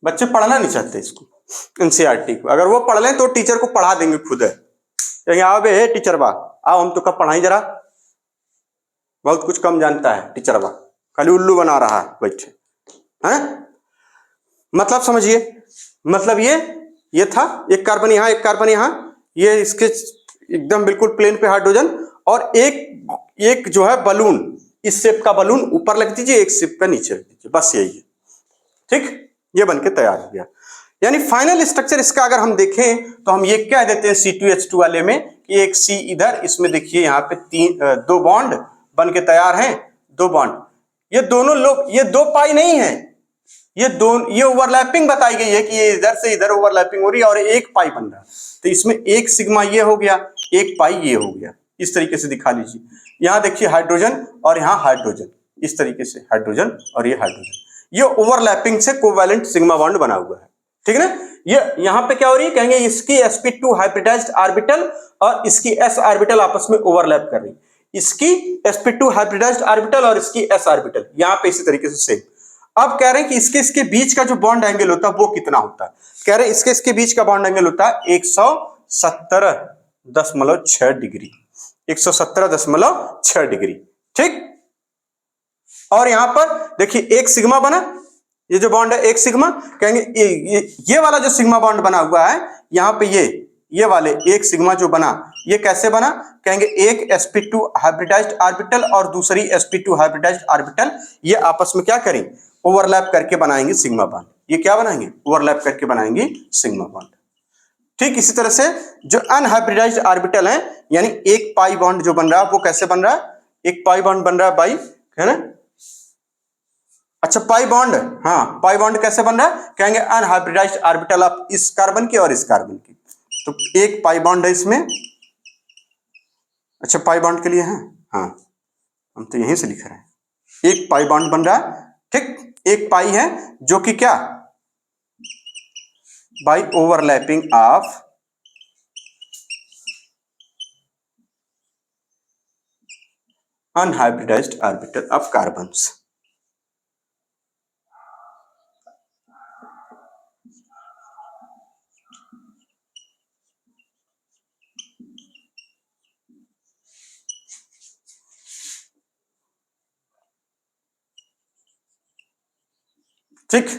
बच्चे पढ़ना नहीं चाहते इसको, एनसीईआरटी को, अगर वो पढ़ लें तो टीचर को पढ़ा देंगे खुद है। आओ बे टीचर बा, आओ हम तो कब पढ़ाई जरा, बहुत कुछ कम जानता है टीचर बा, खाली उल्लू बना रहा है बैठे, है। मतलब समझिए, मतलब ये था एक कार्बन यहां, एक कार्बन यहां, ये इसके एकदम बिल्कुल प्लेन पे हाइड्रोजन, और एक जो है बलून, इस शेप का बलून ऊपर लग दीजिए, एक शेप का नीचे रख दीजिए, बस यही है, ठीक। ये बनके तैयार हो गया। यानी फाइनल स्ट्रक्चर इसका अगर हम देखें तो हम ये कह देते हैं C2H2 वाले में कि एक C इधर, इसमें देखिए यहाँ पे दो बॉन्ड बन के तैयार हैं, दो बॉन्ड, ये दोनों लोग, ये दो पाई नहीं है, ये ओवरलैपिंग बताई गई है कि ये इधर से इधर ओवरलैपिंग हो रही है और एक पाई बन रहा है। तो इसमें एक सिग्मा ये हो गया, एक पाई ये हो गया, इस तरीके से दिखा लीजिए। यहाँ देखिए हाइड्रोजन और यहाँ हाइड्रोजन, इस तरीके से हाइड्रोजन और ये हाइड्रोजन, ये ओवरलैपिंग से कोवैलेंट सिग्मा बॉन्ड बना हुआ है, ठीक है ना। ये यहां पे क्या हो रही है, कहेंगे इसकी sp2 हाइब्रिडाइज्ड ऑर्बिटल और इसकी s ऑर्बिटल आपस में ओवरलैप कर रही है। इसकी sp2 हाइब्रिडाइज्ड ऑर्बिटल और इसकी s ऑर्बिटल, यहां पे इसी तरीके से सेम। अब कह रहे हैं कि इसके बीच का जो बॉन्ड एंगल होता है वो कितना होता है। कह रहे हैं इसके बीच का बॉन्ड एंगल होता है 117.6 डिग्री, 117.6 डिग्री, ठीक। और यहां पर देखिए एक सिग्मा बना, ये जो बॉन्ड है एक सिग्मा, कहेंगे ये वाला जो सिग्मा बॉन्ड बना हुआ है यहां पे ये वाले एक सिग्मा जो बना, ये कैसे बना, कहेंगे एक sp2 हाइब्रिडाइज्ड ऑर्बिटल और दूसरी sp2 हाइब्रिडाइज्ड ऑर्बिटल, ये आपस में क्या करें, ओवरलैप करके बनाएंगे सिग्मा बॉन्ड। ये क्या बनाएंगे, ओवरलैप करके बनाएंगे सिग्मा बॉन्ड। ठीक इसी तरह से जो अनहाइब्रिडाइज्ड ऑर्बिटल है, यानी एक पाई बॉन्ड जो बन रहा है वो कैसे बन रहा है, एक पाई बॉन्ड बन रहा है बाई, है ना। अच्छा पाई बॉन्ड, हाँ पाई बॉन्ड कैसे बन रहा है, कहेंगे अनहाइब्रिडाइज्ड ऑर्बिटल ऑफ इस कार्बन की और इस कार्बन की, तो एक पाई बॉन्ड है इसमें। अच्छा पाई बॉन्ड के लिए है, हाँ हम तो यहीं से लिख रहे हैं, एक पाई बॉन्ड बन रहा है, ठीक। एक पाई है जो कि क्या, by overlapping of unhybridised orbital of carbons. ठीक,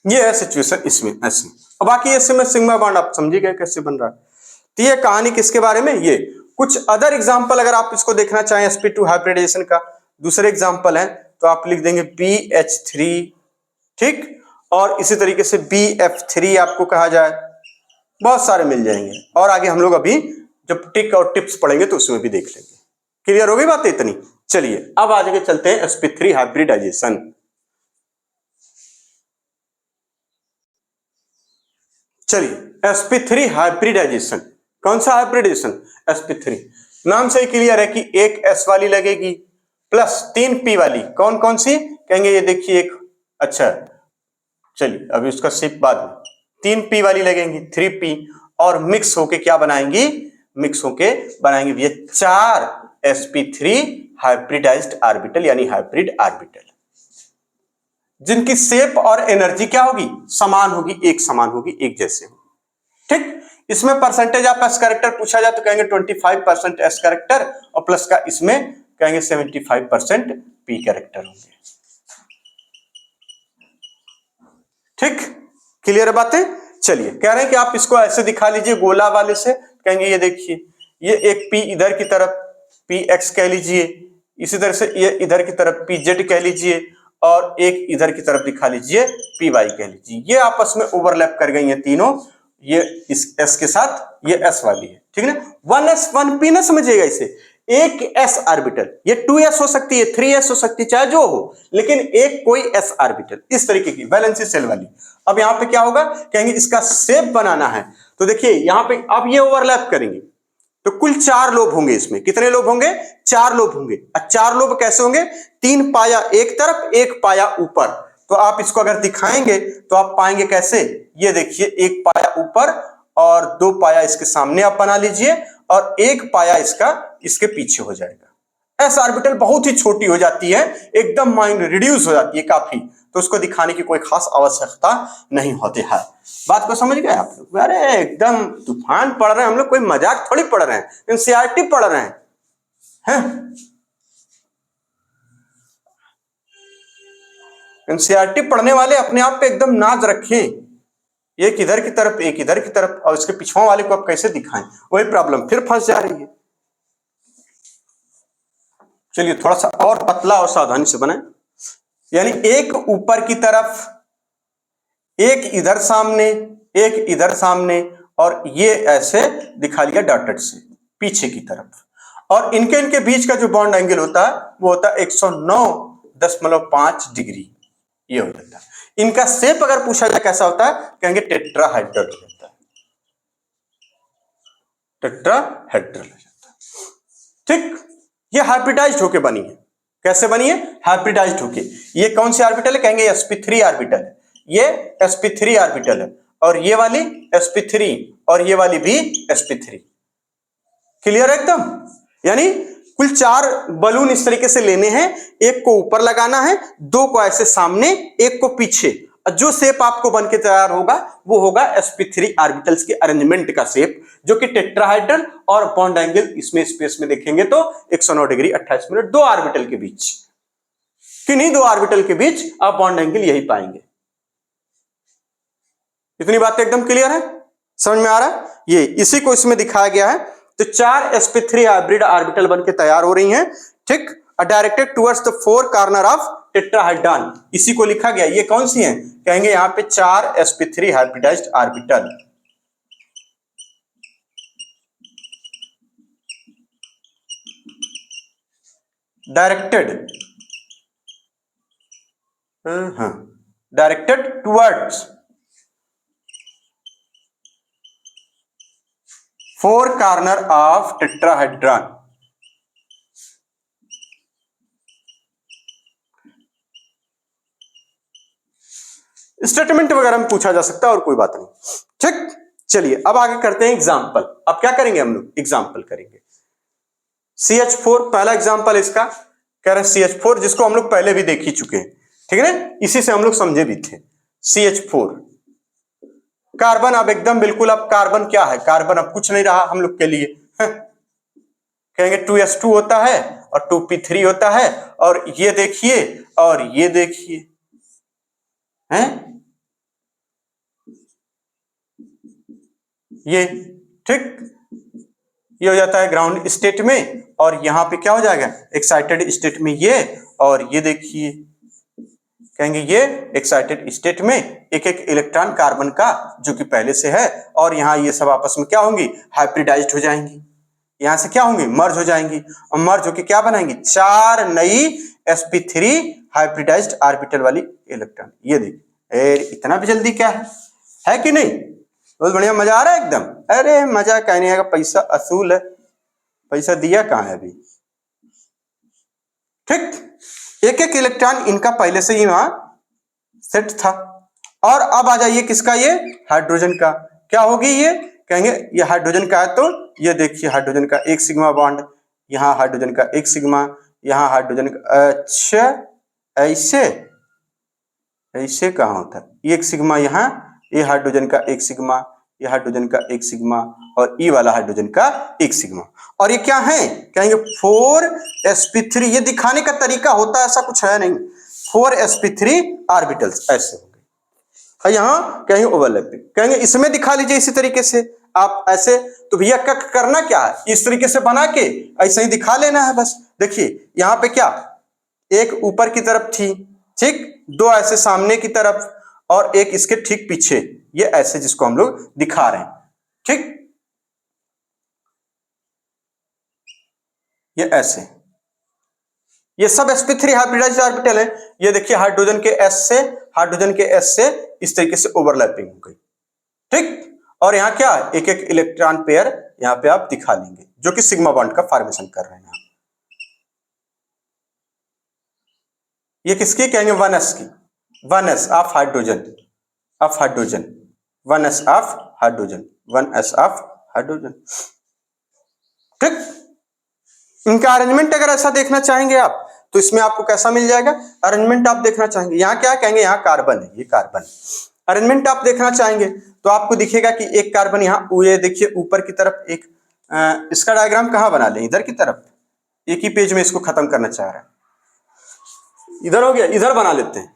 ये है सिचुएशन इसमें ऐसे। अब बाकी इसमें सिग्मा बॉन्ड आप समझिए गए कैसे बन रहा है। तो ये कहानी किसके बारे में, ये कुछ अदर एग्जांपल अगर आप इसको देखना चाहें sp2 हाइब्रिडाइजेशन का, दूसरे एग्जांपल है तो आप लिख देंगे BH3, ठीक, और इसी तरीके से BF3 आपको कहा जाए, बहुत सारे मिल जाएंगे। और आगे हम लोग अभी जब टिक और टिप्स पढ़ेंगे तो उसमें भी देख लेंगे। क्लियर हो गई बात इतनी। चलिए अब आगे चलते हैं sp3 हाइब्रिडाइजेशन। चलिए sp3 हाइब्रिडाइजेशन, कौन सा हाइब्रिडाइजेशन, sp3। नाम से ही क्लियर है कि एक s वाली लगेगी प्लस 3 p वाली, कौन कौन सी, कहेंगे ये देखिए एक, अच्छा चलिए अभी उसका सिर्फ बाद में, 3 p वाली लगेंगी 3p, और मिक्स होके क्या बनाएंगी, मिक्स होके बनाएंगे ये 4 sp3 हाइब्रिडाइज्ड ऑर्बिटल यानी हाइब्रिड ऑर्बिटल, जिनकी शेप और एनर्जी क्या होगी, समान होगी, एक समान होगी, एक जैसे होगी। ठीक, इसमें परसेंटेज ऑफ एस कैरेक्टर पूछा जाए तो कहेंगे 25% एस कैरेक्टर और प्लस का इसमें कहेंगे 75% पी कैरेक्टर होंगे। ठीक, क्लियर है बातें। चलिए कह रहे हैं कि आप इसको ऐसे दिखा लीजिए गोला वाले से, कहेंगे ये देखिए ये एक पी इधर की तरफ पी एक्स कह लीजिए, इसी तरह से ये इधर की तरफ पी जेड कह लीजिए, और एक इधर की तरफ दिखा लीजिए पी वाई कह लीजिए। ये आपस में ओवरलैप कर गई हैं तीनों, ये इस एस के साथ ये एस वाली है, ठीक है ना। 1s 1p ना समझिएगा इसे, एक एस ऑर्बिटल, ये 2s हो सकती है 3s हो सकती है चाहे जो हो, लेकिन एक कोई एस ऑर्बिटल इस तरीके की वैलेंसी सेल वाली। अब यहां पे क्या होगा, कहेंगे इसका शेप बनाना है, तो देखिए यहां पे अब ये ओवरलैप करेंगे तो कुल 4 लोब होंगे इसमें। कितने लोब होंगे, 4 लोब होंगे। 4 लोब कैसे होंगे, 3 पाया एक तरफ 1 पाया ऊपर। तो आप इसको अगर दिखाएंगे तो आप पाएंगे कैसे, ये देखिए 1 पाया ऊपर और 2 पाया इसके सामने आप बना लीजिए, और 1 पाया इसका इसके पीछे हो जाएगा। एस ऑर्बिटल बहुत ही छोटी हो जाती है, एकदम माइंड रिड्यूस हो जाती है काफी, तो उसको दिखाने की कोई खास आवश्यकता नहीं होती है। बात को समझ गए आप लोग, अरे एकदम तूफान पढ़ रहे हैं हम लोग, कोई मजाक थोड़ी पढ़ रहे हैं, एनसीईआरटी पढ़ रहे हैं। एनसीईआरटी पढ़ने वाले अपने आप पे एकदम नाज रखें, एक इधर की तरफ एक इधर की तरफ, और इसके पिछवा वाले को आप कैसे दिखाएं, वही प्रॉब्लम फिर फंस जा रही है। चलिए थोड़ा सा और पतला और सावधानी से बनाएं, यानी एक ऊपर की तरफ, एक इधर सामने, एक इधर सामने, और ये ऐसे दिखा लिया डॉटेड से पीछे की तरफ, और इनके इनके बीच का जो बॉन्ड एंगल होता है वो होता है 109.5 डिग्री, ये हो जाता है। इनका शेप अगर पूछा जाए कैसा होता है, कहेंगे टेट्राहेड्रल हो जाता है, टेट्राहेड्रल हो जाता है। ठीक, ये हाइब्रिडाइज्ड होके बनी है। कैसे बनी है, हाइब्रिडाइज्ड होके। ये कौन सी ऑर्बिटल है, कहेंगे sp3 ऑर्बिटल है, ये sp3 ऑर्बिटल है, और ये वाली sp3, और ये वाली भी sp3। क्लियर है एकदम, यानी कुल 4 बलून इस तरीके से लेने हैं, एक को ऊपर लगाना है, 2 को ऐसे सामने, एक को पीछे। जो शेप आपको बन के तैयार होगा वो होगा sp3 ऑर्बिटल्स के अरेंजमेंट का शेप, जो कि टेट्राहाइड्रल और बॉन्ड एंगल इसमें स्पेस में देखेंगे तो 109 डिग्री 28 मिनट, 2 ऑर्बिटल के बीच, किन्हीं 2 ऑर्बिटल के बीच आप बॉन्ड एंगल यही पाएंगे। इतनी बातें एकदम क्लियर है, समझ में आ रहा है? ये इसी को इसमें दिखाया गया है। तो 4 sp3 हाइब्रिड ऑर्बिटल बनके तैयार हो रही हैं, ठीक, directed towards the 4 corner of tetrahedron, इसी को लिखा गया। ये कौन सी हैं? कहेंगे यहां पे 4 sp3 hybridised orbital. Directed towards 4 corner of tetrahedron. Statement वगैरह में पूछा जा सकता है और कोई बात नहीं, ठीक। चलिए अब आगे करते हैं एग्जाम्पल। अब क्या करेंगे हम लोग? एग्जाम्पल करेंगे। CH4 पहला एग्जाम्पल इसका, कह रहे हैं CH4, जिसको हम लोग पहले भी देख ही चुके हैं, ठीक है ना, इसी से हम लोग समझे भी थे। CH4 कार्बन, अब एकदम बिल्कुल, अब कार्बन क्या है? कार्बन अब कुछ नहीं रहा हम लोग के लिए। कहेंगे 2s2 होता है और 2p3 होता है, और ये देखिए और ये देखिए, हैं ये, ठीक, ये हो जाता है ग्राउंड स्टेट में, और यहां पे क्या हो जाएगा? एक्साइटेड स्टेट में ये, और ये देखिए, कहेंगे ये एक्साइटेड स्टेट में एक एक इलेक्ट्रॉन कार्बन का जो कि पहले से है, और यहां ये सब आपस में क्या होंगी? हाइब्रिडाइज्ड हो जाएंगी, यहां से क्या होंगी? मर्ज हो जाएंगी, और मर्ज होकर क्या बनाएंगी? 4 नई sp3 हाइब्रिडाइज्ड ऑर्बिटल वाली इलेक्ट्रॉन। ये देखिए, इतना भी जल्दी क्या है कि नहीं? बहुत बढ़िया, मजा आ रहा है एकदम। अरे मजा कहने का, पैसा असूल है, पैसा दिया कहां है अभी, ठीक। एक एक इलेक्ट्रॉन इनका पहले से ही वहां सेट था। और अब आ जाइए किसका? ये हाइड्रोजन का। क्या होगी ये? कहेंगे ये हाइड्रोजन का है, तो ये देखिए हाइड्रोजन का एक सिग्मा बॉन्ड, यहां हाइड्रोजन का एक सिग्मा, यहां हाइड्रोजन का, अच्छा ऐसे ऐसे कहां होता है? एक सिग्मा यहां, ये हाइड्रोजन का एक सिग्मा, ये हाइड्रोजन का एक सिग्मा, और ई वाला हाइड्रोजन का एक सिग्मा। और ये क्या है? कहेंगे 4sp3। ये दिखाने का तरीका होता है, ऐसा कुछ है नहीं। 4sp3 ऑर्बिटल्स ऐसे हो गए, यहां कहेंगे ओवरलैपिंग, कहेंगे इसमें दिखा लीजिए इसी तरीके से आप ऐसे। तो भैया करना क्या है? इस तरीके से बना के ऐसे ही दिखा लेना है बस। देखिए यहां पे क्या, एक ऊपर की तरफ थी, ठीक, 2 ऐसे सामने की तरफ, और एक इसके ठीक पीछे, ये ऐसे जिसको हम लोग दिखा रहे हैं, ठीक, ये ऐसे, ये सब sp3 हाइब्रिडाइज्ड ऑर्बिटल है। ये देखिए हाइड्रोजन के s से इस तरीके से ओवरलैपिंग हो गई, ठीक। और यहाँ क्या, एक एक इलेक्ट्रॉन पेयर यहाँ पे आप दिखा लेंगे, जो कि सिग्मा बॉन्ड का फॉर्मेशन कर रहे हैं। ये किसकी? कहेंगे 1s की, 1s of hydrogen, 1s of hydrogen, 1s of hydrogen, ठीक। इनका अरेंजमेंट अगर ऐसा देखना चाहेंगे आप, तो इसमें आपको कैसा मिल जाएगा? अरेंजमेंट आप देखना चाहेंगे, यहाँ क्या कहेंगे? यहाँ कार्बन है, ये कार्बन। अरेंजमेंट आप देखना चाहेंगे तो आपको दिखेगा कि एक कार्बन यहाँ, ये देखिए ऊपर की तरफ एक, इसका डायग्राम कहाँ बना लें? इधर की तरफ, एक ही पेज में इसको खत्म करना चाह रहा है, इधर हो गया, इधर बना लेते हैं,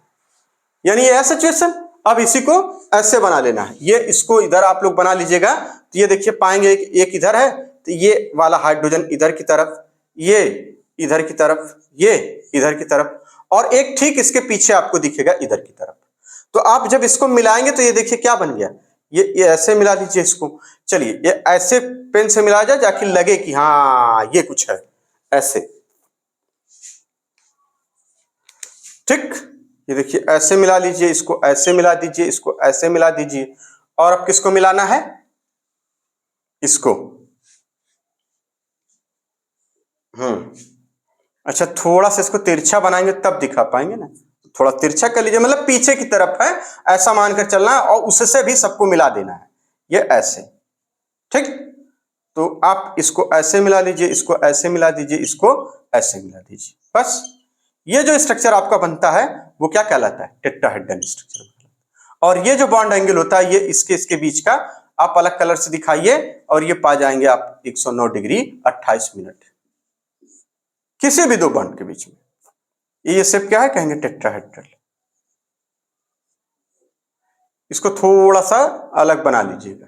यानी ये है सिचुएशन। अब इसी को ऐसे बना लेना है, ये इसको इधर आप लोग बना लीजिएगा, तो ये देखिए पाएंगे एक इधर है, तो ये वाला हाइड्रोजन इधर की तरफ, ये इधर की तरफ, ये इधर की तरफ, और एक ठीक इसके पीछे आपको दिखेगा इधर की तरफ। तो आप जब इसको मिलाएंगे तो ये देखिए क्या बन गया, ये ऐसे मिला लीजिए इसको। चलिए ये ऐसे पेन से मिला जाए जाके लगे कि हाँ ये कुछ है, ऐसे, ठीक। ये देखिए ऐसे मिला लीजिए, इसको ऐसे मिला दीजिए, इसको ऐसे मिला दीजिए, और अब किसको मिलाना है? इसको। अच्छा थोड़ा सा इसको तिरछा बनाएंगे तब दिखा पाएंगे ना, थोड़ा तिरछा कर लीजिए, मतलब पीछे की तरफ है ऐसा मानकर चलना है, और उससे भी सबको मिला देना है, ये ऐसे, ठीक। तो आप इसको ऐसे मिला लीजिए, इसको ऐसे मिला दीजिए, इसको ऐसे मिला दीजिए, बस ये जो स्ट्रक्चर आपका बनता है वो क्या कहलाता है? Tetrahedral structure. और ये जो बॉन्ड एंगल होता है ये इसके बीच का आप अलग कलर से दिखाइए और ये पा जाएंगे आप 109 डिग्री 28 मिनट किसी भी दो बॉन्ड के बीच में। ये शेप क्या है? कहेंगे टेट्राहेड्रल। इसको थोड़ा सा अलग बना लीजिएगा।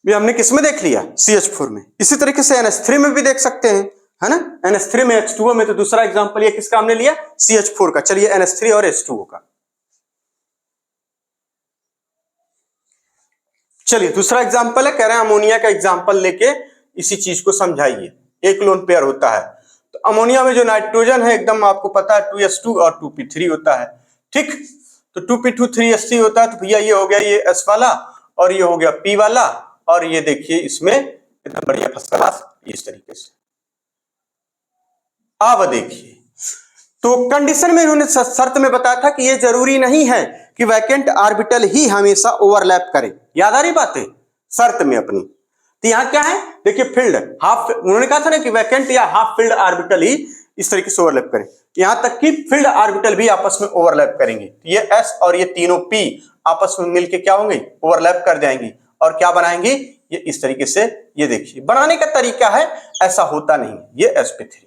भी हमने किस में देख लिया? CH4 में। इसी तरीके से NH3 में भी देख सकते हैं, है ना? NH3 में, H2O में। तो दूसरा एग्जांपल ये किसका हमने लिया? CH4 का। चलिए NH3 और H2O का। चलिए दूसरा एग्जांपल है, कह रहे हैं अमोनिया का एग्जांपल लेके इसी चीज को समझाइए। एक लोन पेयर होता है, तो अमोनिया में जो नाइट्रोजन है एकदम आपको पता है 2s2 और 2p3 होता है, ठीक? तो 2p2 3s3 होता है, तो भैया ये हो गया ये s वाला और ये हो गया p वाला, और ये देखिए इसमें एकदम बढ़िया फर्स्ट क्लास इस तरीके से। अब देखिए, तो कंडीशन में इन्होंने शर्त में बताया था कि ये जरूरी नहीं है कि वैकेंट ऑर्बिटल ही हमेशा ओवरलैप करे। याद आ रही बात है शर्त में अपनी? तो यहां क्या है? देखिए फील्ड हाफ, उन्होंने कहा था ना कि वैकेंट या हाफ फील्ड ऑर्बिटल ही इस तरीके से ओवरलैप करे, यहां तक कि फील्ड ऑर्बिटल भी आपस में ओवरलैप करेंगे। तो ये s और ये तीनों p आपस में मिलके क्या होंगे? ओवरलैप कर जाएंगी और क्या बनाएंगे? ये इस तरीके से। ये देखिए बनाने का तरीका है, ऐसा होता नहीं। ये sp3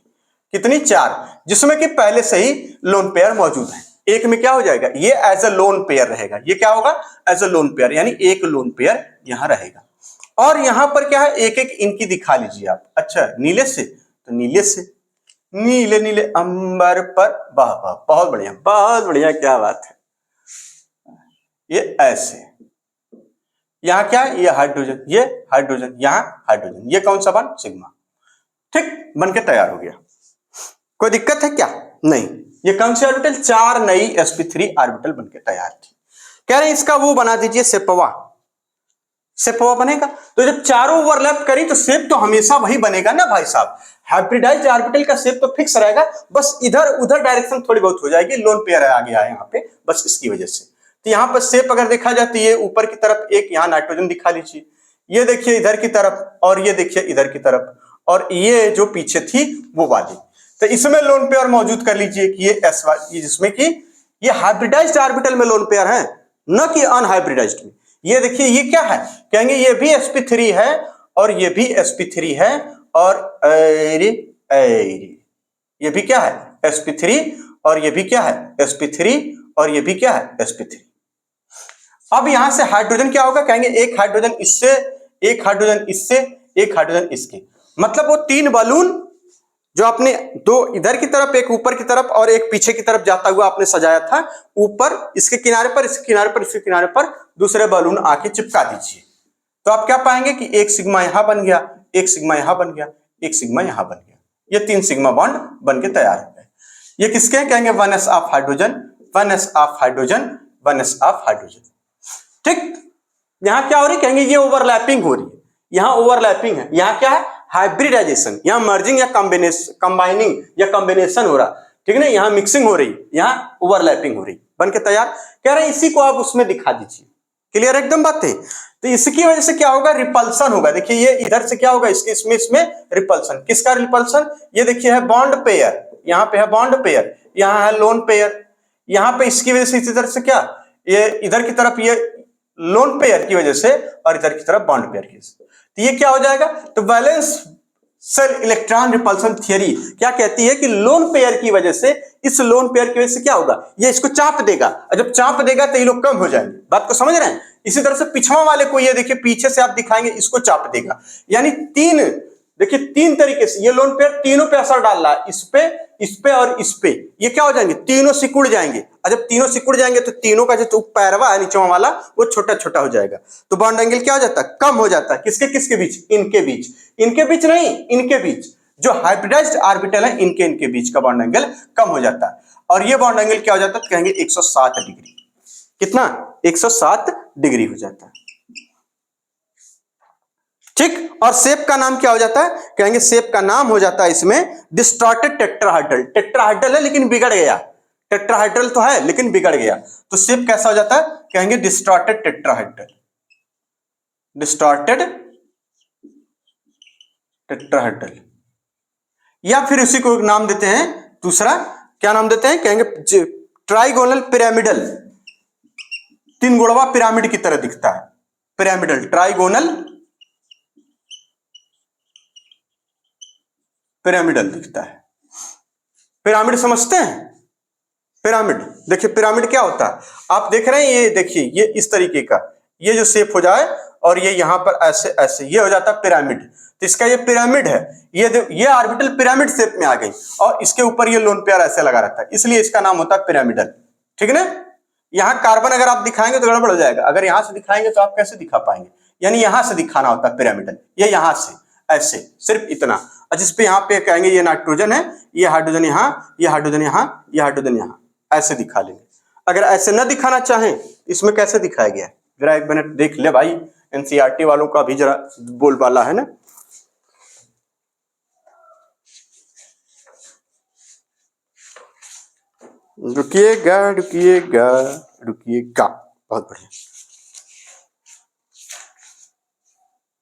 कितनी? 4, जिसमें कि पहले से ही लोन पेयर मौजूद है। एक में क्या हो जाएगा? ये एज अ लोन पेयर रहेगा। ये क्या होगा? एज अ लोन पेयर, यानी एक लोन पेयर यहां रहेगा। और यहां पर क्या है? एक एक इनकी दिखा लीजिए आप। अच्छा नीले से, तो नीले से, नीले नीले अंबर पर, वाह वाह, बहुत बढ़िया बहुत बढ़िया, क्या बात है। ये ऐसे, यहां क्या है? ये हाइड्रोजन, ये हाइड्रोजन, यहां हाइड्रोजन, ये कौन सा बॉन्ड? सिग्मा, ठीक? बनके तैयार हो गया। कोई दिक्कत है क्या? नहीं। ये कौन सी ऑर्बिटल? 4 नई sp3 ऑर्बिटल बनके तैयार थी। कह रहे हैं इसका वो बना दीजिए सेपवा। सेपवा बनेगा तो जब चारों ओवरलैप करी तो शेप तो हमेशा वही बनेगा ना भाई साहब। हाइब्रिडाइज्ड ऑर्बिटल का शेप तो फिक्स रहेगा, बस इधर उधर डायरेक्शन थोड़ी बहुत हो जाएगी। लोन पेयर आ गया है यहाँ पे, बस इसकी वजह से। तो यहाँ पर शेप अगर देखा जाए तो ये ऊपर की तरफ एक यहाँ नाइट्रोजन दिखा लीजिए, ये देखिए इधर की तरफ, और ये देखिए इधर की तरफ, और ये जो पीछे थी वो वाली। तो इसमें लोन पेयर मौजूद कर लीजिए कि ये एस वाली, जिसमें कि ये हाइब्रिडाइज्ड ऑर्बिटल में लोन पेयर है, न कि अनहाइब्रिडाइज्ड में। ये देखिए ये क्या है? कहेंगे ये भी sp3 है और ये भी sp3 है, और ये भी क्या है? sp3, और ये भी क्या है? sp3, और ये भी क्या है? sp3। अब यहां से हाइड्रोजन क्या होगा? कहेंगे एक हाइड्रोजन इससे, एक हाइड्रोजन इससे, एक हाइड्रोजन इसके। मतलब वो 3 बलून जो आपने दो इधर की तरफ, एक ऊपर की तरफ और एक पीछे की तरफ जाता हुआ आपने सजाया था, ऊपर इसके किनारे पर, इसके किनारे पर, इसके किनारे पर दूसरे बलून आके चिपका दीजिए। तो आप क्या पाएंगे कि एक सिग्मा यहां बन गया, एक सिग्मा यहां बन गया, एक सिग्मा यहां बन गया। ये 3 सिग्मा बॉन्ड बन के तैयार हो गए। ये किसके हैं? कहेंगे 1s of hydrogen, 1s of hydrogen, 1s of hydrogen, ठीक? यहां क्या हो रही? कहेंगे ये ओवरलैपिंग हो रही है, यहां ओवरलैपिंग है। यहां क्या है? हाइब्रिडाइजेशन, यहां मर्जिंग या कंबाइनिंग या कॉम्बिनेशन हो रहा, ठीक है ना? यहां मिक्सिंग हो रही, यहां ओवरलैपिंग हो रही, बन के तैयार। कह रहे हैं इसी को आप उसमें दिखा दीजिए। क्लियर एकदम बात है? तो इसकी वजह से क्या होगा? रिपल्सन होगा। देखिए ये इधर से क्या होगा? इसके इसमें रिपल्सन। किसका रिपल्सन? ये देखिए है बॉन्ड पेयर, यहां पे है बॉन्ड पेयर, यहां है लोन पेयर, यहां पे इसकी वजह से इधर से क्या, ये इधर की तरफ ये लोन पेयर की वजह से, और इधर की तरफ बॉन्ड पेयर की वजह से। तो ये क्या हो जाएगा? तो valence shell electron repulsion theory क्या कहती है कि लोन पेयर की वजह से, इस लोन पेयर की वजह से क्या होगा? ये इसको चाप देगा, और जब चाप देगा तो ये लोग कम हो जाएंगे। बात को समझ रहे हैं? इसी तरह से पिछवा वाले को ये देखिए पीछे से आप दिखाएंगे, इसको चाप देगा। यानी 3, देखिए 3 तरीके से ये लोन पेयर तीनों पे असर डाल रहा है, इस पे और इस पे। ये क्या हो जाएंगे? तीनों सिकुड़ जाएंगे, और जब तीनों सिकुड़ जाएंगे तो तीनों का जो पैरवा है नीचे वाला वो छोटा छोटा हो जाएगा। तो बॉन्ड एंगल क्या हो जाता है? कम हो जाता है। किसके किसके बीच? इनके बीच। इनके बीच नहीं, इनके बीच। जो हाइब्रिडाइज्ड ऑर्बिटल है इनके बीच का बॉन्ड एंगल कम हो जाता है। और ये बॉन्ड एंगल क्या हो जाता है? कहेंगे 107 डिग्री। कितना? 107 डिग्री हो जाता है, ठीक? और शेप का नाम क्या हो जाता है? कहेंगे शेप का नाम हो जाता है इसमें डिस्टॉर्टेड टेट्राहेड्रल। टेट्राहेड्रल है लेकिन बिगड़ गया, टेट्राहेड्रल तो है लेकिन बिगड़ गया, तो शेप कैसा हो जाता है? कहेंगे डिस्टॉर्टेड टेट्राहेड्रल, डिस्टॉर्टेड टेट्राहेड्रल। या फिर उसी को नाम देते हैं दूसरा, क्या नाम देते हैं, कहेंगे ट्राइगोनल पिरामिडल, तीन गुणवा पिरामिड की तरह दिखता है, पिरामिडल, ट्राइगोनल पिरामिडल दिखता है। पिरामिड समझते हैं? पिरामिड, देखिए पिरामिड क्या होता है, आप देख रहे हैं, ये देखिए ये इस तरीके का, ये जो शेप हो जाए और ये यहां पर ऐसे ऐसे, ये हो जाता है पिरामिड। तो इसका ये पिरामिड है, ये ऑर्बिटल पिरामिड शेप में आ गई और इसके ऊपर ये लोन पेयर ऐसे लगा रहता है, इसलिए इसका नाम होता है पिरामिडल। ठीक है ना? यहाँ कार्बन अगर आप दिखाएंगे तो गड़बड़ हो जाएगा, अगर यहां से दिखाएंगे तो आप कैसे दिखा पाएंगे, यानी यहां से दिखाना होता है पिरामिडल, ये यहां से ऐसे, सिर्फ इतना। और जिसपे यहाँ पे कहेंगे ये नाइट्रोजन है, ये हाइड्रोजन यहाँ, ये हाइड्रोजन यहाँ, ये हाइड्रोजन यहाँ, ऐसे दिखा लेंगे। अगर ऐसे न दिखाना चाहें, इसमें कैसे दिखाया गया है, जरा एक मिनट देख ले भाई, एनसीईआरटी वालों का भी जरा बोलबाला है ना। रुकिएगा रुकिएगा रुकिएगा, बहुत बढ़िया।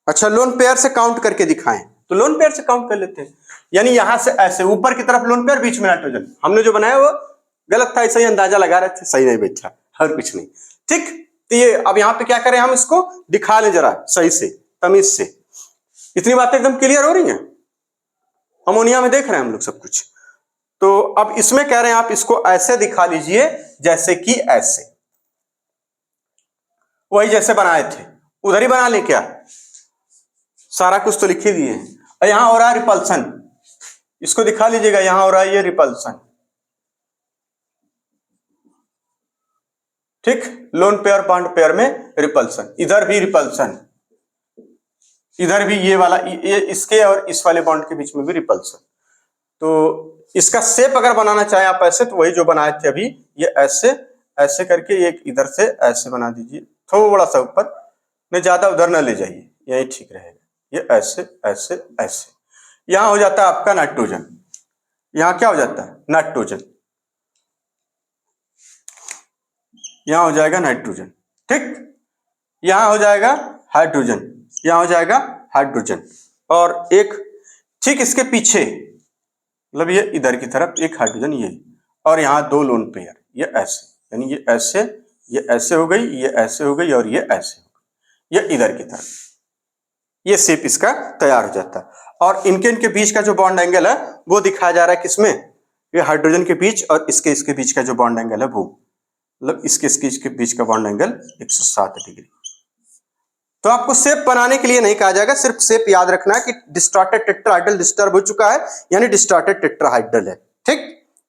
अच्छा, लोन पेयर से काउंट करके दिखाएं, तो लोन पेयर से काउंट कर लेते हैं, यानी यहां से ऐसे ऊपर की तरफ लोन पेयर, बीच में नाइट्रोजन। हमने जो बनाया वो गलत था, ऐसा ही अंदाजा लगा रहे थे, सही नहीं बैठा, और कुछ नहीं। ठीक, तो ये अब यहाँ पे क्या करें, हम इसको दिखा लें जरा सही से, तमीज से। इतनी बातें एकदम क्लियर हो रही हैं? अमोनिया में देख रहे हैं हम लोग सब कुछ। तो अब इसमें कह रहे हैं आप इसको ऐसे दिखा लीजिए जैसे कि ऐसे, वही जैसे बनाए थे उधर ही बना ले, क्या सारा कुछ तो लिख ही दिए हैं। और यहां हो रहा है रिपल्सन, इसको दिखा लीजिएगा, यहां हो रहा है ये रिपल्सन। ठीक, लोन पेयर बॉन्ड पेयर में रिपल्सन, इधर भी रिपल्सन, इधर भी ये वाला, ये इसके और इस वाले बॉन्ड के बीच में भी रिपल्सन। तो इसका शेप अगर बनाना चाहे आप ऐसे, तो वही जो बनाए थे अभी, ये ऐसे ऐसे करके एक इधर से ऐसे बना दीजिए, थोड़ा सा ऊपर, नहीं ज्यादा उधर ना ले जाइए, यही ठीक रहेगा। ये ऐसे ऐसे ऐसे, यहां हो जाता है आपका नाइट्रोजन, यहां क्या हो जाता है, नाइट्रोजन, यहां हो जाएगा नाइट्रोजन। ठीक, यहां हो जाएगा हाइड्रोजन, यहां हो जाएगा हाइड्रोजन, और एक ठीक इसके पीछे, मतलब ये इधर की तरफ एक हाइड्रोजन, ये, और यहाँ दो लोन पेयर, ये ऐसे, यानी ये ऐसे हो गई, ये ऐसे हो गई, और ये ऐसे हो गई, ये इधर की तरफ, ये शेप इसका तैयार हो जाता है। और इनके बीच का जो बॉन्ड एंगल है वो दिखाया जा रहा है किसमें, ये हाइड्रोजन के बीच और इसके बीच का जो बॉन्ड एंगल है वो, मतलब इसके बीच का बॉन्ड एंगल 107 डिग्री। तो आपको शेप बनाने के लिए नहीं कहा जाएगा, सिर्फ शेप याद रखना है कि डिस्टॉर्टेड टेट्राहाइड्रल डिस्टर्ब हो चुका है, यानी डिस्टॉर्टेड टेट्राहाइड्रल है। ठीक,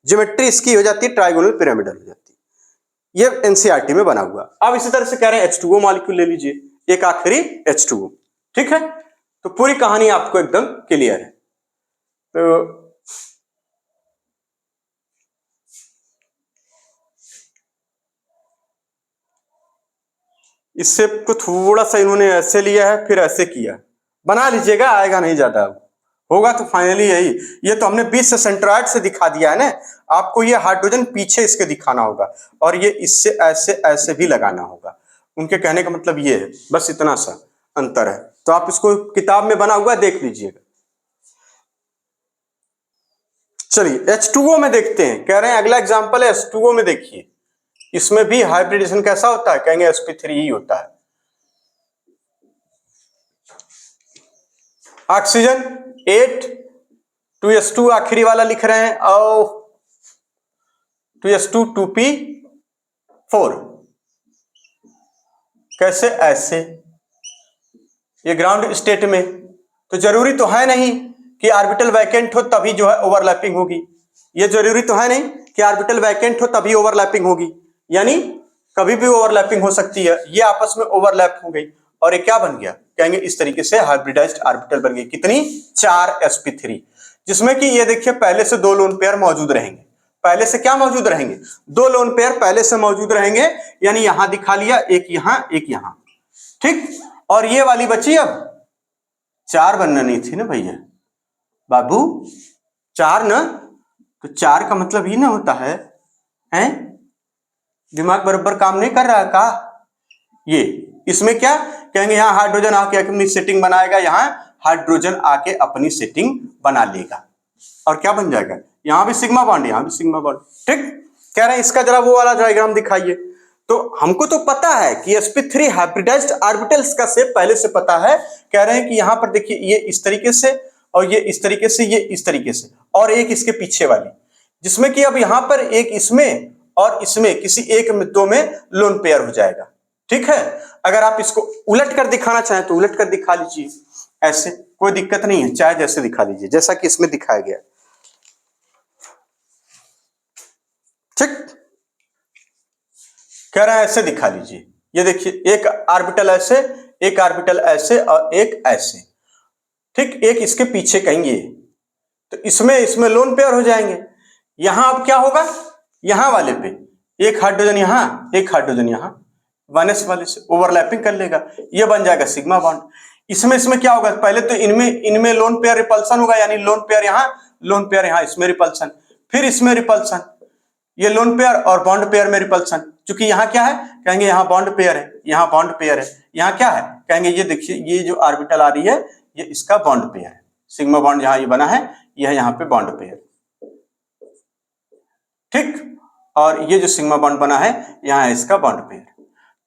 ज्योमेट्री इसकी हो जाती है ट्राइगोनल पिरामिडल हो जाती है, ये एनसीईआरटी में बना हुआ। अब इसी तरह से कह रहे हैं H2O मॉलिक्यूल ले लीजिए, एक आखिरी H2O। ठीक है, तो पूरी कहानी आपको एकदम क्लियर है। तो इससे को थोड़ा सा इन्होंने ऐसे लिया है, फिर ऐसे किया, बना लीजिएगा, आएगा नहीं ज्यादा, होगा तो फाइनली यही। ये तो हमने 20 से सेंट्रॉइड से दिखा दिया है ना, आपको ये हाइड्रोजन पीछे इसके दिखाना होगा, और ये इससे ऐसे ऐसे भी लगाना होगा। उनके कहने का मतलब ये है, बस इतना सा अंतर है। तो आप इसको किताब में बना हुआ देख लीजिएगा। चलिए H2O में देखते हैं, कह रहे हैं अगला एग्जांपल है H2O में। देखिए इसमें भी हाइब्रिडेशन कैसा होता है, कहेंगे sp3 ही होता है। ऑक्सीजन 8, 2s2 आखिरी वाला लिख रहे हैं, और 2s2 2p4, कैसे, ऐसे, ये ग्राउंड स्टेट में। तो जरूरी तो है नहीं कि ऑर्बिटल वैकेंट हो तभी जो है ओवरलैपिंग होगी, ये जरूरी तो है नहीं कि ऑर्बिटल वैकेंट हो तभी ओवरलैपिंग होगी, यानी कभी भी ओवरलैपिंग हो सकती है। ये आपस में ओवरलैप हो गई और ये क्या बन गया, कहेंगे इस तरीके से हाइब्रिडाइज्ड ऑर्बिटल बन गई। कितनी, 4 sp3, जिसमें कि ये देखिए पहले से 2 लोन पेयर मौजूद रहेंगे। पहले से क्या मौजूद रहेंगे, 2 लोन पेयर पहले से मौजूद रहेंगे, यानी यहां दिखा लिया, एक यहां एक यहां। ठीक, और ये वाली बची अब 4 बनना नहीं थी ना भैया बाबू, 4 ना, तो 4 का मतलब ही ना होता है, हैं? दिमाग बराबर काम नहीं कर रहा का? ये इसमें क्या कहेंगे, यहाँ हाइड्रोजन आके अपनी सेटिंग बनाएगा, यहाँ हाइड्रोजन आके अपनी सेटिंग बना लेगा और क्या बन जाएगा, यहां भी सिग्मा बॉन्ड, यहां भी सिग्मा बॉन्ड। ठीक, कह रहे हैं इसका जरा वो वाला डायग्राम दिखाइए। तो हमको तो पता है कि sp3 हाइब्रिडाइज्ड ऑर्बिटल्स का शेप पहले से पता है। कह रहे हैं कि यहां पर देखिए ये इस तरीके से और ये इस तरीके से, ये इस तरीके से, और एक इसके पीछे वाली, जिसमें कि अब यहां पर एक इसमें और इसमें किसी एक में, दो में लोन पेयर हो जाएगा। ठीक है, अगर आप इसको उलट कर दिखाना चाहें तो उलट कर दिखा लीजिए, ऐसे कोई दिक्कत नहीं है, चाहे जैसे दिखा लीजिए, जैसा कि इसमें दिखाया गया। ठीक, कह रहा है ऐसे दिखा लीजिए। ये देखिए एक ऑर्बिटल ऐसे, एक ऑर्बिटल ऐसे और एक ऐसे। ठीक, एक इसके पीछे कहेंगे तो इसमें लोन पेयर हो जाएंगे। यहां अब क्या होगा, यहां वाले पे एक हाइड्रोजन यहां, एक हाइड्रोजन यहां, 1s वाले से ओवरलैपिंग कर लेगा, ये बन जाएगा सिग्मा बॉन्ड। इसमें क्या होगा, पहले तो इनमें लोन पेयर रिपल्सन होगा, यानी लोन पेयर यहां, लोन पेयर यहां, इसमें रिपल्सन, फिर इसमें रिपल्सन, ये लोन पेयर और बॉन्ड पेयर में रिपल्सन। चूंकि यहां क्या है, कहेंगे यहां बॉन्ड पेयर है, यहां बॉन्ड पेयर है, यहां क्या है, कहेंगे ये देखिए ये जो ऑर्बिटल आ रही है ये इसका बॉन्ड पेयर है, सिग्मा बॉन्ड यहां ये बना है, यह यहां पे बॉन्ड पेयर। ठीक, और ये जो सिग्मा बॉन्ड बना है यहां है इसका बॉन्ड पेयर।